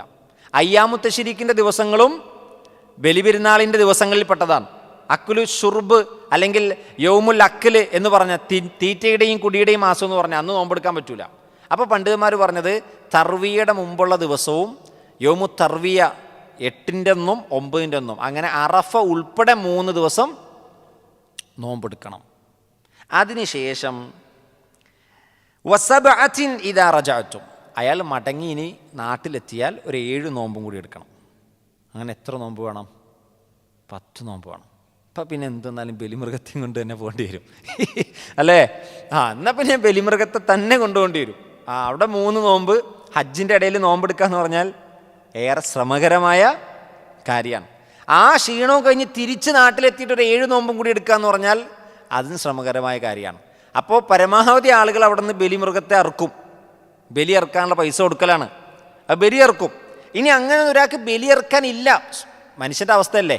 അയ്യാമു തശ്രീക്കിൻ്റെ ദിവസങ്ങളും ബലിപെരുന്നാളിൻ്റെ ദിവസങ്ങളിൽപ്പെട്ടതാണ്. അക്കുലു ഷുർബ് അല്ലെങ്കിൽ യൗമുൽ അക്കല് എന്ന് പറഞ്ഞ തീറ്റയുടെയും കുടിയുടെയും മാസം എന്ന് പറഞ്ഞാൽ അന്ന് നോമ്പെടുക്കാൻ പറ്റൂല. അപ്പോൾ പണ്ഡിതന്മാർ പറഞ്ഞത് തർവിയയുടെ മുമ്പുള്ള ദിവസവും യൗമു തർവിയ 8ൻ്റെ ഒന്നും 9ൻ്റെ ഒന്നും, അങ്ങനെ അറഫ ഉൾപ്പെടെ 3 ദിവസം നോമ്പെടുക്കണം. അതിനുശേഷം വസബഅത്തിൻ ഇദാ റജഅതും, അയാൾ മടങ്ങി ഇനി നാട്ടിലെത്തിയാൽ ഒരു 7 നോമ്പും കൂടി എടുക്കണം. അങ്ങനെ എത്ര നോമ്പ് വേണം? 10 നോമ്പ് വേണം. അപ്പം പിന്നെ എന്തെന്നാലും ബലിമൃഗത്തെയും കൊണ്ട് തന്നെ പോകേണ്ടി വരും അല്ലേ? എന്നാൽ പിന്നെ ബലിമൃഗത്തെ തന്നെ കൊണ്ടുപോകേണ്ടി വരും. അവിടെ 3 നോമ്പ് ഹജ്ജിൻ്റെ ഇടയിൽ നോമ്പെടുക്കുക എന്ന് പറഞ്ഞാൽ ഏറെ ശ്രമകരമായ കാര്യമാണ്. ആ ക്ഷീണവും കഴിഞ്ഞ് തിരിച്ച് നാട്ടിലെത്തിയിട്ട് ഒരു 7 നോമ്പും കൂടി എടുക്കുക എന്ന് പറഞ്ഞാൽ അതും ശ്രമകരമായ കാര്യമാണ്. അപ്പോൾ പരമാവധി ആളുകൾ അവിടെ നിന്ന് ബലിമൃഗത്തെ അറുക്കും. ബലി ഇറക്കാനുള്ള പൈസ കൊടുക്കലാണ്, അത് ബലി ഇറക്കും. ഇനി അങ്ങനെ ഒരാൾക്ക് ബലി ഇറക്കാനില്ല, മനുഷ്യൻ്റെ അവസ്ഥയല്ലേ,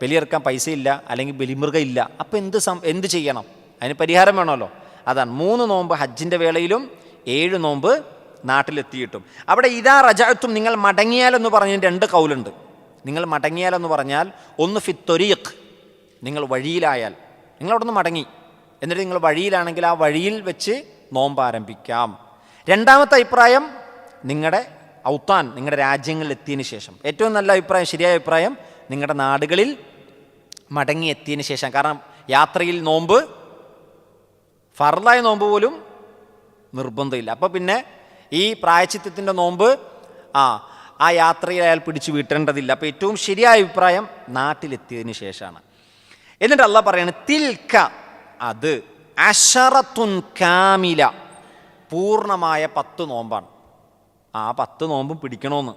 ബലി ഇറക്കാൻ പൈസ ഇല്ല അല്ലെങ്കിൽ ബലിമൃഗം ഇല്ല. അപ്പോൾ എന്ത് ചെയ്യണം? അതിന് പരിഹാരം വേണമല്ലോ. അതാണ് 3 നോമ്പ് ഹജ്ജിൻ്റെ വേളയിലും 7 നോമ്പ് നാട്ടിലെത്തിയിട്ടും. അവിടെ ഇദാ റജഅതും, നിങ്ങൾ മടങ്ങിയാലെന്ന് പറഞ്ഞ 2 കൗലുണ്ട്. നിങ്ങൾ മടങ്ങിയാലെന്ന് പറഞ്ഞാൽ, ഒന്ന് ഫിത്തൊരീഖ്, നിങ്ങൾ വഴിയിലായാൽ, നിങ്ങൾ അവിടെ നിന്ന് മടങ്ങി എന്നിട്ട് നിങ്ങൾ വഴിയിലാണെങ്കിൽ ആ വഴിയിൽ വെച്ച് നോമ്പ് ആരംഭിക്കാം. 2ാമത്തെ അഭിപ്രായം നിങ്ങളുടെ ഔത്താൻ, നിങ്ങളുടെ രാജ്യങ്ങളിൽ എത്തിയതിന് ശേഷം. ഏറ്റവും നല്ല അഭിപ്രായം, ശരിയായ അഭിപ്രായം, നിങ്ങളുടെ നാടുകളിൽ മടങ്ങി എത്തിയതിന് ശേഷം. കാരണം യാത്രയിൽ നോമ്പ്, ഫർളായ നോമ്പ് പോലും നിർബന്ധമില്ല. അപ്പോൾ പിന്നെ ഈ പ്രായശ്ചിത്തത്തിൻ്റെ നോമ്പ് ആ യാത്രയിൽ അയാൾ പിടിച്ചു വീട്ടേണ്ടതില്ല. അപ്പോൾ ഏറ്റവും ശരിയായ അഭിപ്രായം നാട്ടിലെത്തിയതിന് ശേഷമാണ്. എന്നിട്ട് അള്ളാഹ് പറയാണ്, തിൽക്ക, അത് അശറത്തുൻ കാമില, പൂർണ്ണമായ 10 നോമ്പാണ്. ആ 10 നോമ്പും പിടിക്കണമെന്ന്,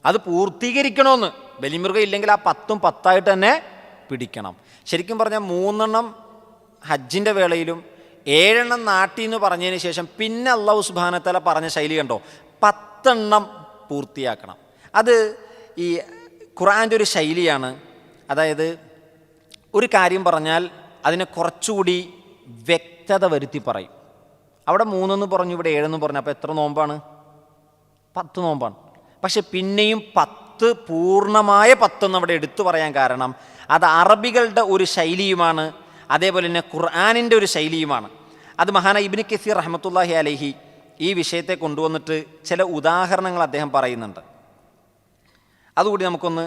അത് പൂർത്തീകരിക്കണമെന്ന്. ബലിമൃഗം ഇല്ലെങ്കിൽ ആ 10ഉം 10ആയിട്ട് തന്നെ പിടിക്കണം. ശരിക്കും പറഞ്ഞാൽ 3 ഹജ്ജിൻ്റെ വേളയിലും 7 നാട്ടിൽ നിന്ന് പറഞ്ഞതിന് ശേഷം പിന്നെ അല്ലാഹു സുബ്ഹാനഹു വ തആല പറഞ്ഞ ശൈലി കണ്ടോ, 10 പൂർത്തിയാക്കണം. അത് ഈ ഖുർആൻ്റെ ഒരു ശൈലിയാണ്. അതായത് ഒരു കാര്യം പറഞ്ഞാൽ അതിനെ കുറച്ചുകൂടി വ്യക്തത വരുത്തി പറയും. അവിടെ 3 പറഞ്ഞു, ഇവിടെ 7 പറഞ്ഞു. അപ്പോൾ എത്ര നോമ്പാണ്? 10 നോമ്പാണ്. പക്ഷെ പിന്നെയും 10 പൂർണ്ണമായ 10 അവിടെ എടുത്തു പറയാൻ കാരണം അത് അറബികളുടെ ഒരു ശൈലിയുമാണ്, അതേപോലെ തന്നെ ഖുർആനിൻ്റെ ഒരു ശൈലിയുമാണ്. അത് മഹാനായ ഇബ്നു കസീർ റഹ്മത്തുള്ളാഹി അലൈഹി ഈ വിഷയത്തെ കൊണ്ടുവന്നിട്ട് ചില ഉദാഹരണങ്ങൾ അദ്ദേഹം പറയുന്നുണ്ട്. അതുകൂടി നമുക്കൊന്ന്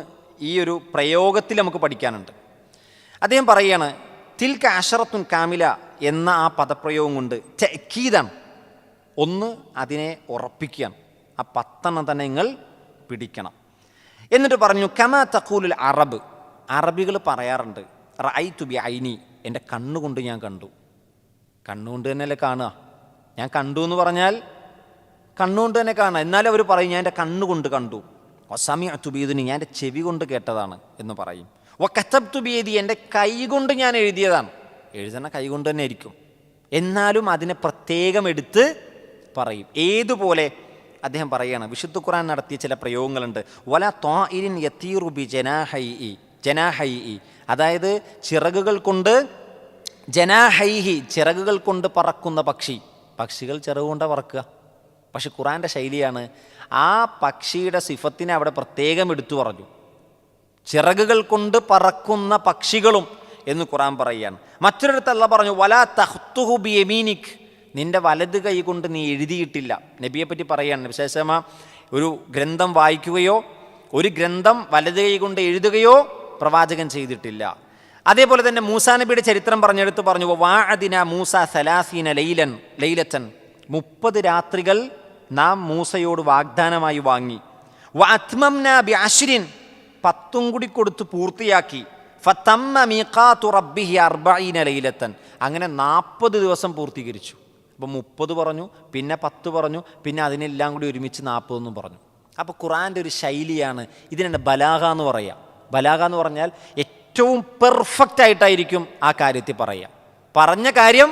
ഈ ഒരു പ്രയോഗത്തിൽ നമുക്ക് പഠിക്കാനുണ്ട്. അദ്ദേഹം പറയുകയാണ്, തിൽക അശറത്തുൻ കാമില എന്ന ആ പദപ്രയോഗം കൊണ്ട് തഅക്കീദാണ്, ഒന്ന് അതിനെ ഉറപ്പിക്കുകയാണ്, ആ 10 തന്നെ നിങ്ങൾ പിടിക്കണം. എന്നിട്ട് പറഞ്ഞു, കമാ തഖൂലുൽ അറബ്, അറബികൾ പറയാറുണ്ട്, റഅയ്തു ബി ഐനി, എൻ്റെ കണ്ണുകൊണ്ട് ഞാൻ കണ്ടു. കണ്ണുകൊണ്ട് തന്നെയല്ലേ കാണുക? ഞാൻ കണ്ടു എന്ന് പറഞ്ഞാൽ കണ്ണുകൊണ്ട് തന്നെ കാണുക. എന്നാലും അവർ പറയും, ഞാൻ എൻ്റെ കണ്ണുകൊണ്ട് കണ്ടു. വസമിഅതു ബിയദിനി, ഞാൻ എൻ്റെ ചെവി കൊണ്ട് കേട്ടതാണ് എന്ന് പറയും. വകതബ്തു ബിയദി, എൻ്റെ കൈ കൊണ്ട് ഞാൻ എഴുതിയതാണ്. എഴുതണ കൈ കൊണ്ട് തന്നെ ആയിരിക്കും, എന്നാലും അതിനെ പ്രത്യേകം എടുത്ത് പറയും. ഏതുപോലെ അദ്ദേഹം പറയുകയാണ്, വിശുദ്ധ ഖുർആൻ നടത്തിയ ചില പ്രയോഗങ്ങളുണ്ട്. വല ത്വാഇരിൻ യതീറു ബി ജനാഹൈഇ, അതായത് ചിറകുകൾ കൊണ്ട്, ജനാഹൈഹി, ചിറകുകൾ കൊണ്ട് പറക്കുന്ന പക്ഷികൾ ചിറക് കൊണ്ടാണ് പറക്കുക. പക്ഷെ ഖുർആൻ്റെ ശൈലിയാണ്, ആ പക്ഷിയുടെ സിഫത്തിനെ അവിടെ പ്രത്യേകം എടുത്തു പറഞ്ഞു. ചിറകുകൾ കൊണ്ട് പറക്കുന്ന പക്ഷികളും എന്ന് ഖുർആൻ പറയുകയാണ്. മറ്റൊരിടത്ത് അല്ലാഹ് പറഞ്ഞു, വലാ തഖ്തുഹു ബിയമീനിക്, നിന്റെ വലത് കൈ കൊണ്ട് നീ എഴുതിയിട്ടില്ല. നബിയെപ്പറ്റി പറയുകയാണ്, നബി സല്ലല്ലാഹു അലൈഹി വസല്ലം ഒരു ഗ്രന്ഥം വായിക്കുകയോ ഒരു ഗ്രന്ഥം വലത് കൈ കൊണ്ട് എഴുതുകയോ പ്രവാചകൻ ചെയ്തിട്ടില്ല. അതേപോലെ തന്നെ മൂസാ നബിയുടെ ചരിത്രം പറഞ്ഞെടുത്ത് പറഞ്ഞു, വാഅദിന മൂസ 30 ലൈലത്തൻ, 30 രാത്രികൾ നാം മൂസയോട് വാഗ്ദാനമായി വാങ്ങി. വഅത്മംനാ ബിഅശ്രിൻ 10 കൂടി കൊടുത്ത് പൂർത്തിയാക്കി. ഫതമ്മ മീഖാതു റബ്ബിഹി 40 ലൈലത്തൻ അങ്ങനെ 40 ദിവസം പൂർത്തീകരിച്ചു. അപ്പോൾ 30 പറഞ്ഞു, പിന്നെ 10 പറഞ്ഞു, പിന്നെ അതിനെല്ലാം കൂടി ഒരുമിച്ച് 40 എന്നും പറഞ്ഞു. അപ്പോൾ ഖുർആൻ്റെ ഒരു ശൈലിയാണ് ഇതിനെ ബലാഗ എന്ന് പറയുക. ബലാഗ എന്ന് പറഞ്ഞാൽ ഏറ്റവും പെർഫെക്റ്റ് ആയിട്ടായിരിക്കും ആ കാര്യത്തിൽ പറയുക. പറഞ്ഞ കാര്യം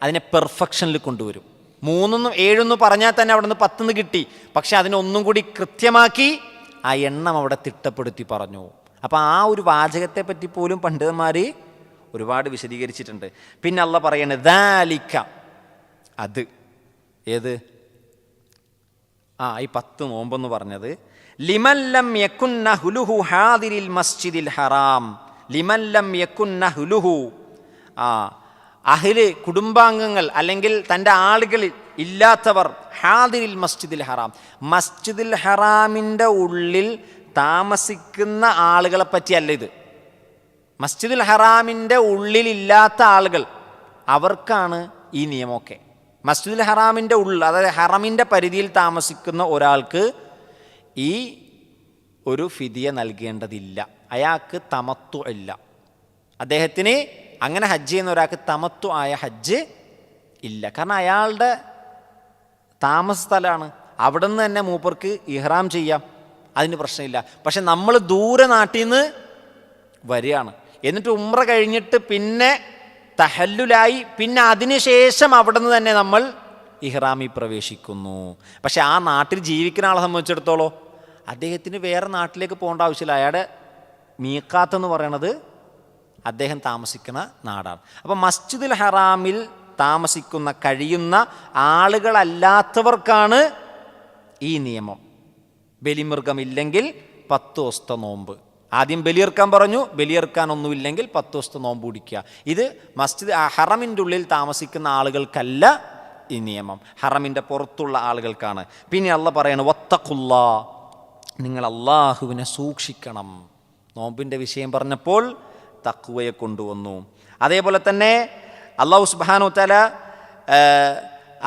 അതിനെ പെർഫെക്ഷനിൽ കൊണ്ടുവരും. 3 7 പറഞ്ഞാൽ തന്നെ അവിടെ നിന്ന് 10 കിട്ടി. പക്ഷെ അതിനൊന്നും കൂടി കൃത്യമാക്കി ആ എണ്ണം അവിടെ തിട്ടപ്പെടുത്തി പറഞ്ഞു. അപ്പോൾ ആ ഒരു വാചകത്തെ പറ്റി പോലും പണ്ഡിതന്മാർ ഒരുപാട് വിശദീകരിച്ചിട്ടുണ്ട്. പിന്നെ അള്ളാഹ് പറയണത് ദാലിക, അത് ഏത് ഈ 10 നോമ്പെന്ന് പറഞ്ഞത് ലിമൻ ലം യകുൻ നഹ്ലുഹു ഹാദിരിൽ മസ്ജിദിൽ ഹറാം. ലിമൻ ലം യകുൻ നഹ്ലുഹു, അഹ്ല് കുടുംബാംഗങ്ങൾ അല്ലെങ്കിൽ തൻ്റെ ആളുകളിൽ ഇല്ലാത്തവർ, ഹാദിരിൽ മസ്ജിദിൽ ഹറാം, മസ്ജിദുൽ ഹറാമിൻ്റെ ഉള്ളിൽ താമസിക്കുന്ന ആളുകളെ പറ്റിയല്ല ഇത്. മസ്ജിദുൽ ഹറാമിൻ്റെ ഉള്ളിലില്ലാത്ത ആളുകൾ, അവർക്കാണ് ഈ നിയമമൊക്കെ. മസ്ജിദുൽ ഹറാമിൻ്റെ ഉള്ളിൽ, അതായത് ഹറമിൻ്റെ പരിധിയിൽ താമസിക്കുന്ന ഒരാൾക്ക് ഈ ഒരു ഫിദിയ നൽകേണ്ടതില്ല. അയാൾക്ക് തമത്തു ഇല്ല. അദ്ദേഹത്തിന് അങ്ങനെ ഹജ്ജ് ചെയ്യുന്ന ഒരാൾക്ക് തമത്തു ആയ ഹജ്ജ് ഇല്ല. കാരണം അയാളുടെ താമസ സ്ഥലമാണ്, അവിടെ നിന്ന് തന്നെ മൂപ്പർക്ക് ഇഹ്റാം ചെയ്യാം, അതിന് പ്രശ്നമില്ല. പക്ഷെ നമ്മൾ ദൂരെ നാട്ടിൽ നിന്ന് വരികയാണ്, എന്നിട്ട് ഉംറ കഴിഞ്ഞിട്ട് പിന്നെ തഹല്ലുലായി, പിന്നെ അതിനുശേഷം അവിടെ നിന്ന് തന്നെ നമ്മൾ ഇഹ്റാമിൽ പ്രവേശിക്കുന്നു. പക്ഷെ ആ നാട്ടിൽ ജീവിക്കുന്ന ആളെ സംബന്ധിച്ചിടത്തോളം അദ്ദേഹത്തിന് വേറെ നാട്ടിലേക്ക് പോകേണ്ട ആവശ്യമില്ല. അയാളുടെ മീഖാത്ത് എന്ന് പറയണത് അദ്ദേഹം താമസിക്കുന്ന നാടാണ്. അപ്പം മസ്ജിദുൽ ഹറാമിൽ താമസിക്കുന്ന കഴിയുന്ന ആളുകളല്ലാത്തവർക്കാണ് ഈ നിയമം. ബലിമൃഗമില്ലെങ്കിൽ 10 ദിവസത്തെ നോമ്പ്. ആദ്യം ബലിയെറുക്കാൻ പറഞ്ഞു, ബലിയെറുക്കാനൊന്നുമില്ലെങ്കിൽ 10 ദിവസത്തെ നോമ്പ് പിടിക്കുക. ഇത് മസ്ജിദ് ഹറമിൻ്റെ ഉള്ളിൽ താമസിക്കുന്ന ആളുകൾക്കല്ല ഈ നിയമം, ഹറമിൻ്റെ പുറത്തുള്ള ആളുകൾക്കാണ്. പിന്നെ അള്ളാഹ് പറയാണ് വത്തഖുല്ലാ, നിങ്ങൾ അള്ളാഹുവിനെ സൂക്ഷിക്കണം. നോമ്പിൻ്റെ വിഷയം പറഞ്ഞപ്പോൾ തഖ്വയെ കൊണ്ടുവന്നു. അതേപോലെ തന്നെ അള്ളാഹു സുബ്ഹാനഹു വ തആല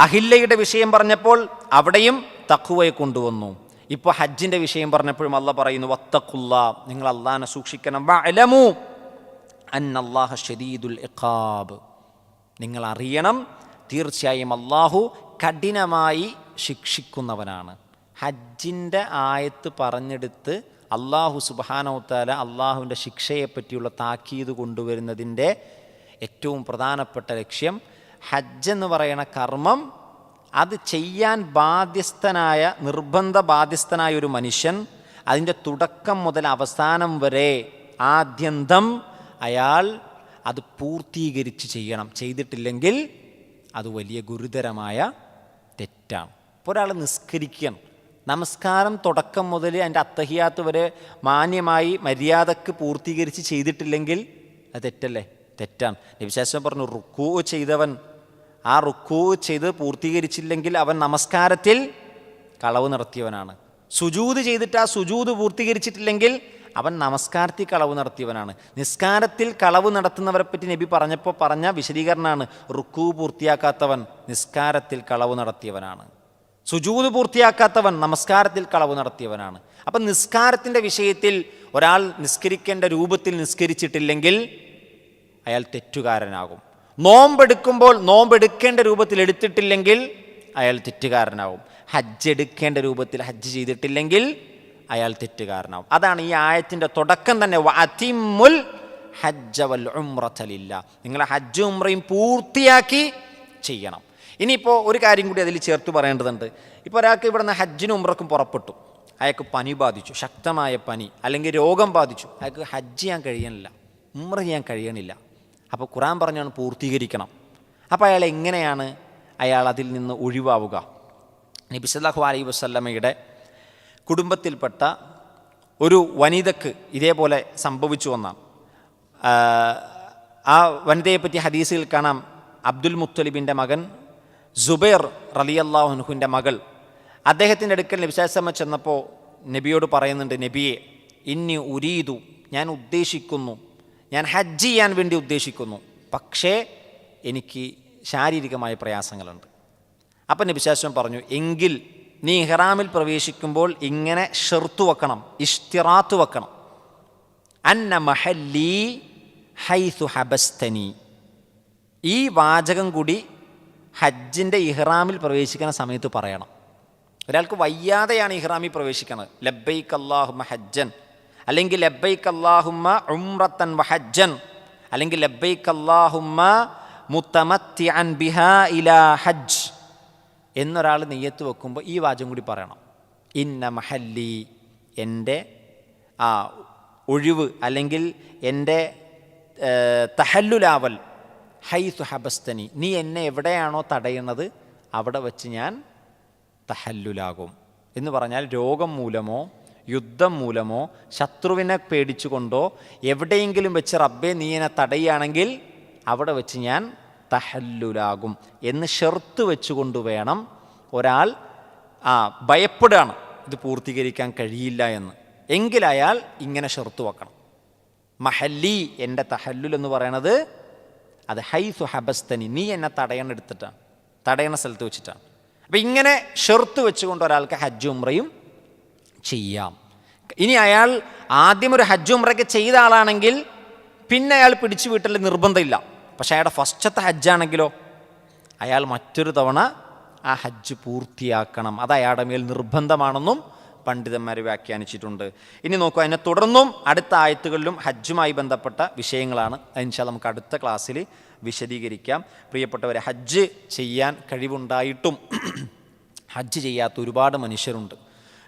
അഹില്ലയുടെ വിഷയം പറഞ്ഞപ്പോൾ അവിടെയും തഖ്വയെ കൊണ്ടുവന്നു. ഇപ്പോൾ ഹജ്ജിൻ്റെ വിഷയം പറഞ്ഞപ്പോഴും അള്ളാഹ് പറയുന്നു വത്തഖുല്ലാ, നിങ്ങൾ അള്ളാഹിനെ സൂക്ഷിക്കണം. വഅലമു അന്നല്ലാഹ ശദീദുൽ ഇഖാബ്, നിങ്ങൾ അറിയണം തീർച്ചയായും അള്ളാഹു കഠിനമായി ശിക്ഷിക്കുന്നവനാണ്. ഹജ്ജിൻ്റെ ആയത്ത് പറഞ്ഞെടുത്ത് അള്ളാഹു സുബ്ഹാനഹു വ തആല അള്ളാഹുവിൻ്റെ ശിക്ഷയെപ്പറ്റിയുള്ള താക്കീത് കൊണ്ടുവരുന്നതിൻ്റെ ഏറ്റവും പ്രധാനപ്പെട്ട ലക്ഷ്യം, ഹജ്ജ് എന്ന് പറയുന്ന കർമ്മം അത് ചെയ്യാൻ ബാധ്യസ്ഥനായ, നിർബന്ധ ബാധ്യസ്ഥനായ ഒരു മനുഷ്യൻ അതിൻ്റെ തുടക്കം മുതൽ അവസാനം വരെ ആദ്യന്തം അയാൾ അത് പൂർത്തീകരിച്ച് ചെയ്യണം. ചെയ്തിട്ടില്ലെങ്കിൽ അത് വലിയ ഗുരുതരമായ തെറ്റാണ്. ഇപ്പോൾ ഒരാൾ നിസ്കരിക്കണം, നമസ്കാരം തുടക്കം മുതൽ അതിൻ്റെ അത്തഹിയാത്ത് വരെ മാന്യമായി മര്യാദക്ക് പൂർത്തീകരിച്ച് ചെയ്തിട്ടില്ലെങ്കിൽ അത് തെറ്റല്ലേ? തെറ്റാണ്. നബി സല്ലല്ലാഹു അലൈഹി വസല്ലം പറഞ്ഞു, റുക്കൂ ചെയ്തവൻ ആ റുക്കൂ ചെയ്ത് പൂർത്തീകരിച്ചില്ലെങ്കിൽ അവൻ നമസ്കാരത്തിൽ കളവ് നടത്തിയവനാണ്. സുജൂദ് ചെയ്തിട്ട് ആ സുജൂദ് പൂർത്തീകരിച്ചിട്ടില്ലെങ്കിൽ അവൻ നമസ്കാരത്തിൽ കളവ് നടത്തിയവനാണ്. നിസ്കാരത്തിൽ കളവ് നടത്തുന്നവരെ പറ്റി നബി പറഞ്ഞപ്പോൾ പറഞ്ഞ വിശദീകരണമാണ്, റുക്കൂ പൂർത്തിയാക്കാത്തവൻ നിസ്കാരത്തിൽ കളവ് നടത്തിയവനാണ്, സുജൂദ് പൂർത്തിയാക്കാത്തവൻ നമസ്കാരത്തിൽ കളവ് നടത്തിയവനാണ്. അപ്പം നിസ്കാരത്തിൻ്റെ വിഷയത്തിൽ ഒരാൾ നിസ്കരിക്കേണ്ട രൂപത്തിൽ നിസ്കരിച്ചിട്ടില്ലെങ്കിൽ അയാൾ തെറ്റുകാരനാകും. നോമ്പെടുക്കുമ്പോൾ നോമ്പെടുക്കേണ്ട രൂപത്തിൽ എടുത്തിട്ടില്ലെങ്കിൽ അയാൾ തെറ്റുകാരനാകും. ഹജ്ജ് എടുക്കേണ്ട രൂപത്തിൽ ഹജ്ജ് ചെയ്തിട്ടില്ലെങ്കിൽ അയാൾ തെറ്റുകാരനാവും. അതാണ് ഈ ആയത്തിൻ്റെ തുടക്കം തന്നെ, വഅതിമ്മുൽ ഹജ്ജ വൽ ഉംറത ലില്ലാഹ്, നിങ്ങൾ ഹജ്ജും ഉംറയും പൂർത്തിയാക്കി ചെയ്യണം. ഇനിയിപ്പോൾ ഒരു കാര്യം കൂടി അതിൽ ചേർത്ത് പറയേണ്ടതുണ്ട്. ഇപ്പോൾ ഒരാൾക്ക് ഇവിടെ നിന്ന് ഹജ്ജിനും ഉംറക്കും പുറപ്പെട്ടു, അയാൾക്ക് പനി ബാധിച്ചു, ശക്തമായ പനി, അല്ലെങ്കിൽ രോഗം ബാധിച്ചു, അയാൾക്ക് ഹജ്ജ് ചെയ്യാൻ കഴിയണില്ല, ഉംറ ചെയ്യാൻ കഴിയണില്ല. അപ്പോൾ ഖുർആൻ പറഞ്ഞാണ് പൂർത്തീകരിക്കണം. അപ്പോൾ അയാൾ എങ്ങനെയാണ് അയാൾ അതിൽ നിന്ന് ഒഴിവാവുക? നബി സല്ലല്ലാഹു അലൈഹി വസല്ലമയുടെ കുടുംബത്തിൽപ്പെട്ട ഒരു വനിതക്ക് ഇതേപോലെ സംഭവിച്ചു വന്ന ആ വനിതയെപ്പറ്റി ഹദീസിൽ കാണാം. അബ്ദുൽ മുത്തലിബിൻ്റെ മകൻ സുബൈർ റളിയല്ലാഹു അൻഹുവിൻ്റെ മകൾ, അദ്ദേഹത്തിൻ്റെ അടുക്കൽ നബി സല്ലല്ലാഹു അലൈഹി വസല്ലം ചെന്നപ്പോൾ നബിയോട് പറയുന്നുണ്ട്, നബിയെ ഇന്നി ഉരീദു, ഞാൻ ഉദ്ദേശിക്കുന്നു, ഞാൻ ഹജ്ജ് ചെയ്യാൻ വേണ്ടി ഉദ്ദേശിക്കുന്നു, പക്ഷേ എനിക്ക് ശാരീരികമായ പ്രയാസങ്ങളുണ്ട്. അപ്പം നബി സല്ലല്ലാഹു അലൈഹി വസല്ലം പറഞ്ഞു, എങ്കിൽ നീ ഇഹ്റാമിൽ പ്രവേശിക്കുമ്പോൾ ഇങ്ങനെ ഷർത്ത് വെക്കണം, ഇഷ്തിറാത്ത് വെക്കണം. അന്ന മഹല്ലി ഹൈസു ഹബസ്തനി. ഈ വാചകം കൂടി ഹജ്ജിൻ്റെ ഇഹ്റാമിൽ പ്രവേശിക്കുന്ന സമയത്ത് പറയണം. ഒരാൾക്ക് വയ്യാതെയാണ് ഇഹ്റാമിൽ പ്രവേശിക്കുന്നത്, ലബ്ബൈക്ക് അല്ലാഹുമ്മ ഹജ്ജൻ, അല്ലെങ്കിൽ ലബ്ബൈക്ക് അല്ലാഹുമ്മ ഉംറത്തൻ വഹജ്ജൻ, അല്ലെങ്കിൽ ലബ്ബൈക്ക് അല്ലാഹുമ്മ മുത്തമത്തിഅൻ ബിഹാ ഇലാ ഹജ്ജ് എന്നൊരാൾ നിയ്യത്ത് വെക്കുമ്പോൾ ഈ വാചകം കൂടി പറയണം. ഇന്ന മഹല്ലി, എൻ്റെ ഒഴിവ് അല്ലെങ്കിൽ എൻ്റെ തഹല്ലുലാവൽ, ഹൈസു ഹബസ്തനി, നീ എന്നെ എവിടെയാണോ തടയുന്നത് അവിടെ വെച്ച് ഞാൻ തഹല്ലുലാകും എന്ന് പറഞ്ഞാൽ രോഗം മൂലമോ യുദ്ധം മൂലമോ ശത്രുവിനെ പേടിച്ചുകൊണ്ടോ എവിടെയെങ്കിലും വെച്ച് റബ്ബെ നീ എന്നെ തടയുകയാണെങ്കിൽ അവിടെ വെച്ച് ഞാൻ തഹല്ലുലാകും എന്ന് ഷർത്ത് വെച്ചുകൊണ്ട് വേണം ഒരാൾ ഭയപ്പെടുകയാണ് ഇത് പൂർത്തീകരിക്കാൻ കഴിയില്ല എന്ന്, എങ്കിൽ അയാൾ ഇങ്ങനെ ഷർത്ത് വെക്കണം. മഹല്ലി, എൻ്റെ തഹല്ലുൽ എന്ന് പറയണത് അത് ഹൈസു ഹബസ്തനി, നീ എന്നെ തടയണെടുത്തിട്ടാണ്, തടയണ സ്ഥലത്ത് വെച്ചിട്ടാണ്. അപ്പം ഇങ്ങനെ ഷർത്ത് വെച്ചുകൊണ്ട് ഒരാൾക്ക് ഹജ്ജ് ഉംറയും ചെയ്യാം. ഇനി അയാൾ ആദ്യം ഒരു ഹജ്ജ് ഉംറയ്ക്ക് ചെയ്ത ആളാണെങ്കിൽ പിന്നെ അയാൾ പിടിച്ചു വീട്ടൽ നിർബന്ധമില്ല. പക്ഷേ അയാളുടെ ഫസ്റ്റത്തെ ഹജ്ജാണെങ്കിലോ അയാൾ മറ്റൊരു തവണ ആ ഹജ്ജ് പൂർത്തിയാക്കണം. അത് അയാളുടെ മേൽ നിർബന്ധമാണെന്നും പണ്ഡിതന്മാർ വ്യാഖ്യാനിച്ചിട്ടുണ്ട്. ഇനി നോക്കൂ, അതിനെ തുടർന്നും അടുത്ത ആയത്തുകളിലും ഹജ്ജുമായി ബന്ധപ്പെട്ട വിഷയങ്ങളാണ്. ഇൻഷാ അല്ലാഹ് നമുക്ക് അടുത്ത ക്ലാസ്സിൽ വിശദീകരിക്കാം. പ്രിയപ്പെട്ടവരെ, ഹജ്ജ് ചെയ്യാൻ കഴിവുണ്ടായിട്ടും ഹജ്ജ് ചെയ്യാത്ത ഒരുപാട് മനുഷ്യരുണ്ട്.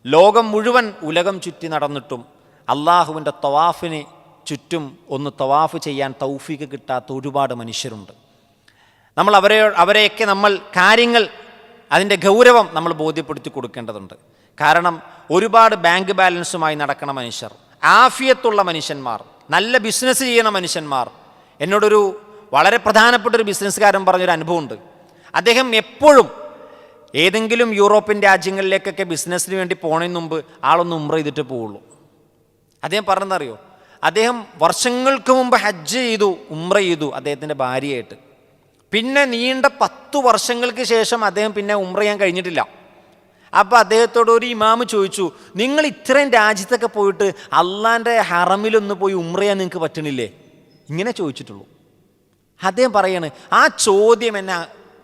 ലോകം മുഴുവൻ ഉലകം ചുറ്റി നടന്നിട്ടും അള്ളാഹുവിൻ്റെ തവാഫിന് ചുറ്റും ഒന്ന് തവാഫ് ചെയ്യാൻ തൗഫീക്ക് കിട്ടാത്ത ഒരുപാട് മനുഷ്യരുണ്ട്. നമ്മൾ അവരെയൊക്കെ നമ്മൾ കാര്യങ്ങൾ, അതിൻ്റെ ഗൗരവം നമ്മൾ ബോധ്യപ്പെടുത്തി കൊടുക്കേണ്ടതുണ്ട്. കാരണം ഒരുപാട് ബാങ്ക് ബാലൻസുമായി നടക്കുന്ന മനുഷ്യർ, ആഫിയത്തുള്ള മനുഷ്യന്മാർ, നല്ല ബിസിനസ് ചെയ്യുന്ന മനുഷ്യന്മാർ. എന്നോടൊരു വളരെ പ്രധാനപ്പെട്ട ഒരു ബിസിനസ്സുകാരൻ പറഞ്ഞൊരു അനുഭവമുണ്ട്. അദ്ദേഹം എപ്പോഴും ഏതെങ്കിലും യൂറോപ്യൻ രാജ്യങ്ങളിലേക്കൊക്കെ ബിസിനസ്സിന് വേണ്ടി പോണതിന് മുമ്പ് ആളൊന്ന് ഉംറ ചെയ്തിട്ട് പോവുള്ളൂ. അദ്ദേഹം പറഞ്ഞതറിയോ, അദ്ദേഹം വർഷങ്ങൾക്ക് മുമ്പ് ഹജ്ജ് ചെയ്തു, ഉംറ ചെയ്തു അദ്ദേഹത്തിൻ്റെ ഭാര്യയായിട്ട്. പിന്നെ നീണ്ട 10 വർഷങ്ങൾക്ക് ശേഷം അദ്ദേഹം പിന്നെ ഉംറ ചെയ്യാൻ കഴിഞ്ഞിട്ടില്ല. അപ്പോൾ അദ്ദേഹത്തോട് ഒരു ഇമാമ് ചോദിച്ചു, നിങ്ങൾ ഇത്രയും രാജ്യത്തൊക്കെ പോയിട്ട് അള്ളാൻ്റെ ഹറമിലൊന്ന് പോയി ഉംറ ചെയ്യാൻ നിങ്ങൾക്ക് പറ്റണില്ലേ? ഇങ്ങനെ ചോദിച്ചിട്ടുള്ളൂ. അദ്ദേഹം പറയാണ്, ആ ചോദ്യം എന്നെ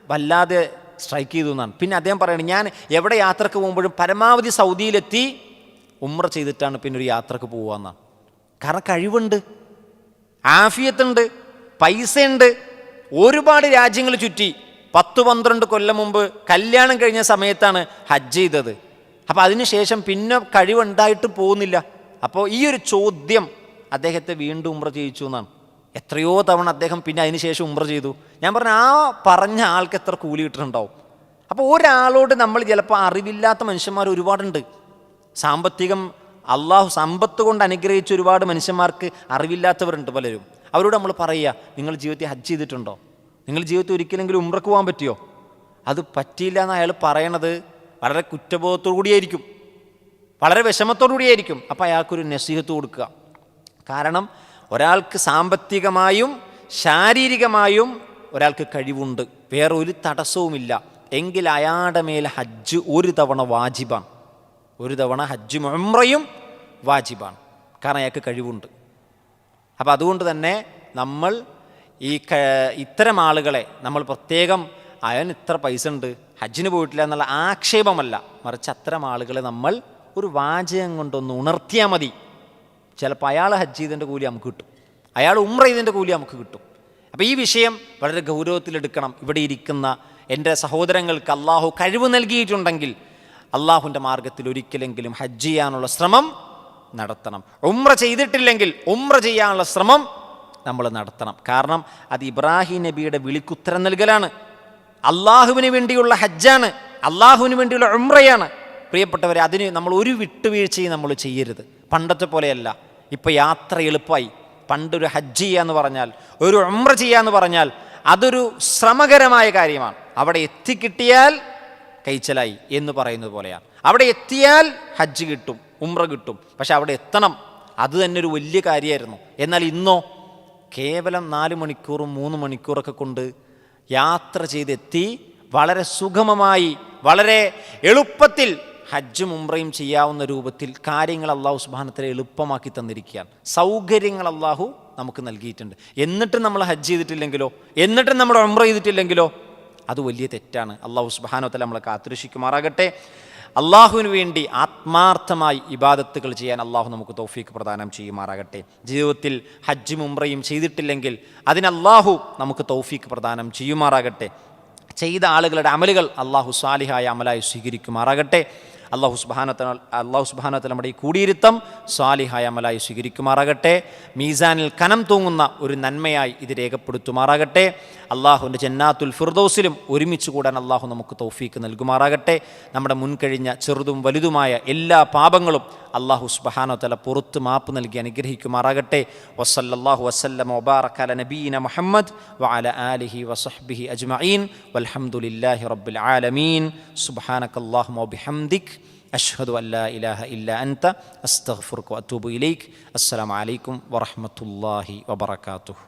വല്ലാതെ സ്ട്രൈക്ക് ചെയ്തു എന്നാണ്. പിന്നെ അദ്ദേഹം പറയണം, ഞാൻ എവിടെ യാത്രക്ക് പോകുമ്പോഴും പരമാവധി സൗദിയിലെത്തി ഉംറ ചെയ്തിട്ടാണ് പിന്നെ ഒരു യാത്രക്ക് പോകുകയെന്നാണ്. കാരണം കഴിവുണ്ട്, ആഫിയത്തുണ്ട്, പൈസയുണ്ട്. ഒരുപാട് രാജ്യങ്ങൾ ചുറ്റി 10-12 കൊല്ലം മുമ്പ് കല്യാണം കഴിഞ്ഞ സമയത്താണ് ഹജ്ജ് ചെയ്തത്. അപ്പോൾ അതിനുശേഷം പിന്നെ കഴിവുണ്ടായിട്ട് പോകുന്നില്ല. അപ്പോൾ ഈ ഒരു ചോദ്യം അദ്ദേഹത്തെ വീണ്ടും ഉംറ ചെയ്യിച്ചു എന്നാണ്. എത്രയോ തവണ അദ്ദേഹം പിന്നെ അതിനുശേഷം ഉംറ ചെയ്തു. ഞാൻ പറഞ്ഞ ആ പറഞ്ഞ ആൾക്ക് എത്ര കൂലി കിട്ടുന്നുണ്ടാവും. അപ്പോൾ ഒരാളോട് നമ്മൾ ചിലപ്പോൾ അറിവില്ലാത്ത മനുഷ്യന്മാർ ഒരുപാടുണ്ട്. സാമ്പത്തികം അള്ളാഹു സമ്പത്ത് കൊണ്ട് അനുഗ്രഹിച്ച ഒരുപാട് മനുഷ്യന്മാർക്ക് അറിവില്ലാത്തവരുണ്ട് പലരും. അവരോട് നമ്മൾ പറയുക, നിങ്ങൾ ജീവിതത്തിൽ ഹജ്ജ് ചെയ്തിട്ടുണ്ടോ? നിങ്ങൾ ജീവിതത്തിൽ ഒരിക്കലെങ്കിലും ഉംറക്ക് പോകാൻ പറ്റിയോ? അത് പറ്റിയില്ല എന്ന് അയാൾ പറയണത് വളരെ കുറ്റബോധത്തോടു കൂടിയായിരിക്കും, വളരെ വിഷമത്തോടു കൂടിയായിരിക്കും. അപ്പോൾ അയാൾക്കൊരു നസീഹത്ത് കൊടുക്കുക. കാരണം ഒരാൾക്ക് സാമ്പത്തികമായും ശാരീരികമായും ഒരാൾക്ക് കഴിവുണ്ട്, വേറെ ഒരു തടസ്സവുമില്ല, എങ്കിൽ അയാളുടെ മേൽ ഹജ്ജ് ഒരു തവണ വാജിബാണ്. ഒരു തവണ ഹജ്ജും ഉംറയും വാജിബാണ്. കാരണം അയാൾക്ക് കഴിവുണ്ട്. അപ്പോൾ അതുകൊണ്ട് തന്നെ നമ്മൾ ഇത്തരം ആളുകളെ നമ്മൾ പ്രത്യേകം അയാൾ ഇത്ര പൈസ ഉണ്ട് ഹജ്ജിന് പോയിട്ടില്ല എന്നുള്ള ആക്ഷേപമല്ല, മറിച്ച് അത്തരം ആളുകളെ നമ്മൾ ഒരു വാചകം കൊണ്ടൊന്ന് ഉണർത്തിയാൽ മതി. ചിലപ്പോൾ അയാൾ ഹജ്ജ് ചെയ്തതിൻ്റെ കൂലി നമുക്ക് കിട്ടും, അയാൾ ഉംറ ചെയ്തതിൻ്റെ കൂലി നമുക്ക് കിട്ടും. അപ്പോൾ ഈ വിഷയം വളരെ ഗൗരവത്തിലെടുക്കണം. ഇവിടെ ഇരിക്കുന്ന എൻ്റെ സഹോദരങ്ങൾക്ക് അള്ളാഹു കഴിവ് നൽകിയിട്ടുണ്ടെങ്കിൽ അള്ളാഹുവിൻ്റെ മാർഗത്തിൽ ഒരിക്കലെങ്കിലും ഹജ്ജ് ചെയ്യാനുള്ള ശ്രമം നടത്തണം. ഉംറ ചെയ്തിട്ടില്ലെങ്കിൽ ഉംറ ചെയ്യാനുള്ള ശ്രമം നമ്മൾ നടത്തണം. കാരണം അത് ഇബ്രാഹിം നബിയുടെ വിളിക്കുത്തരം നൽകലാണ്, അള്ളാഹുവിന് വേണ്ടിയുള്ള ഹജ്ജാണ്, അള്ളാഹുവിന് വേണ്ടിയുള്ള ഉംറയാണ്. പ്രിയപ്പെട്ടവരെ, അതിന് നമ്മൾ ഒരു വിട്ടുവീഴ്ചയും നമ്മൾ ചെയ്യരുത്. പണ്ടത്തെ പോലെയല്ല, ഇപ്പോൾ യാത്ര എളുപ്പമായി. പണ്ടൊരു ഹജ്ജ് ചെയ്യാന്ന് പറഞ്ഞാൽ, ഒരു ഉംറ ചെയ്യാന്ന് പറഞ്ഞാൽ അതൊരു ശ്രമകരമായ കാര്യമാണ്. അവിടെ എത്തിക്കിട്ടിയാൽ കൈച്ചലായി എന്ന് പറയുന്നത് പോലെയാണ്. അവിടെ എത്തിയാൽ ഹജ്ജ് കിട്ടും, ഉംറ കിട്ടും. പക്ഷെ അവിടെ എത്തണം, അത് തന്നെ ഒരു വലിയ കാര്യമായിരുന്നു. എന്നാൽ ഇന്നോ കേവലം 4 മണിക്കൂറും 3 മണിക്കൂറൊക്കെ കൊണ്ട് യാത്ര ചെയ്തെത്തി വളരെ സുഗമമായി വളരെ എളുപ്പത്തിൽ ഹജ്ജും ഉംറയും ചെയ്യാവുന്ന രൂപത്തിൽ കാര്യങ്ങൾ അള്ളാഹു സുബ്ഹാനഹു വ തആല എളുപ്പമാക്കി തന്നിരിക്കുകയാണ്. സൗകര്യങ്ങൾ അള്ളാഹു നമുക്ക് നൽകിയിട്ടുണ്ട്. എന്നിട്ടും നമ്മൾ ഹജ്ജ് ചെയ്തിട്ടില്ലെങ്കിലോ, എന്നിട്ടും നമ്മൾ ഉംറ ചെയ്തിട്ടില്ലെങ്കിലോ അത് വലിയ തെറ്റാണ്. അള്ളാഹു സുബ്ഹാനഹു വ തആല നമ്മളെ കാത്തുരക്ഷിക്കുമാറാകട്ടെ. അള്ളാഹുവിന് വേണ്ടി ആത്മാർത്ഥമായി ഇബാദത്തുകൾ ചെയ്യാൻ അള്ളാഹു നമുക്ക് തൗഫീഖ് പ്രദാനം ചെയ്യുമാറാകട്ടെ. ജീവിതത്തിൽ ഹജ്ജും ഉംറയും ചെയ്തിട്ടില്ലെങ്കിൽ അതിന് അള്ളാഹു നമുക്ക് തൗഫീഖ് പ്രദാനം ചെയ്യുമാറാകട്ടെ. ചെയ്ത ആളുകളുടെ അമലുകൾ അള്ളാഹു സാലിഹായ അമലായി സ്വീകരിക്കുമാറാകട്ടെ. അള്ളാഹു സുബ്ഹാനഹു വ തആല നമ്മുടെ ഈ കൂടിയിരുത്തം സാലിഹായ അമലായി സ്വീകരിക്കുമാറാകട്ടെ. മീസാനിൽ കനം തൂങ്ങുന്ന ഒരു നന്മയായി ഇത് രേഖപ്പെടുത്തുമാറാകട്ടെ. അള്ളാഹുവിൻ്റെ ജന്നാത്തുൽ ഫിർദൗസിലും ഒരുമിച്ച് കൂടാൻ അള്ളാഹു നമുക്ക് തൗഫീക്ക് നൽകുമാറാകട്ടെ. നമ്മുടെ മുൻകഴിഞ്ഞ ചെറുതും വലുതുമായ എല്ലാ പാപങ്ങളും അള്ളാഹു സുബ്ഹാനഹു വ തആല പുറത്ത് മാപ്പ് നൽകി അനുഗ്രഹിക്കുമാറാകട്ടെ. വസല്ലല്ലാഹു വസല്ലമ വബാറക അല നബീന മുഹമ്മദ് വഅല ആലിഹി വസഹ്ബിഹി അജ്മഈൻ വൽഹംദുലില്ലാഹി റബ്ബിൽ ആലമീൻ. സുബ്ഹാനകല്ലാഹുമ്മ വബിഹംദിക് അഷ്ഹദു അൻ ലാ ഇലാഹ ഇല്ലാ അൻത അസ്തഗ്ഫിറുക വഅതൂബു ഇലൈക്. അസ്സലാമു അലൈക്കും വറഹ്മത്തുള്ളാഹി വബറകാതുഹു.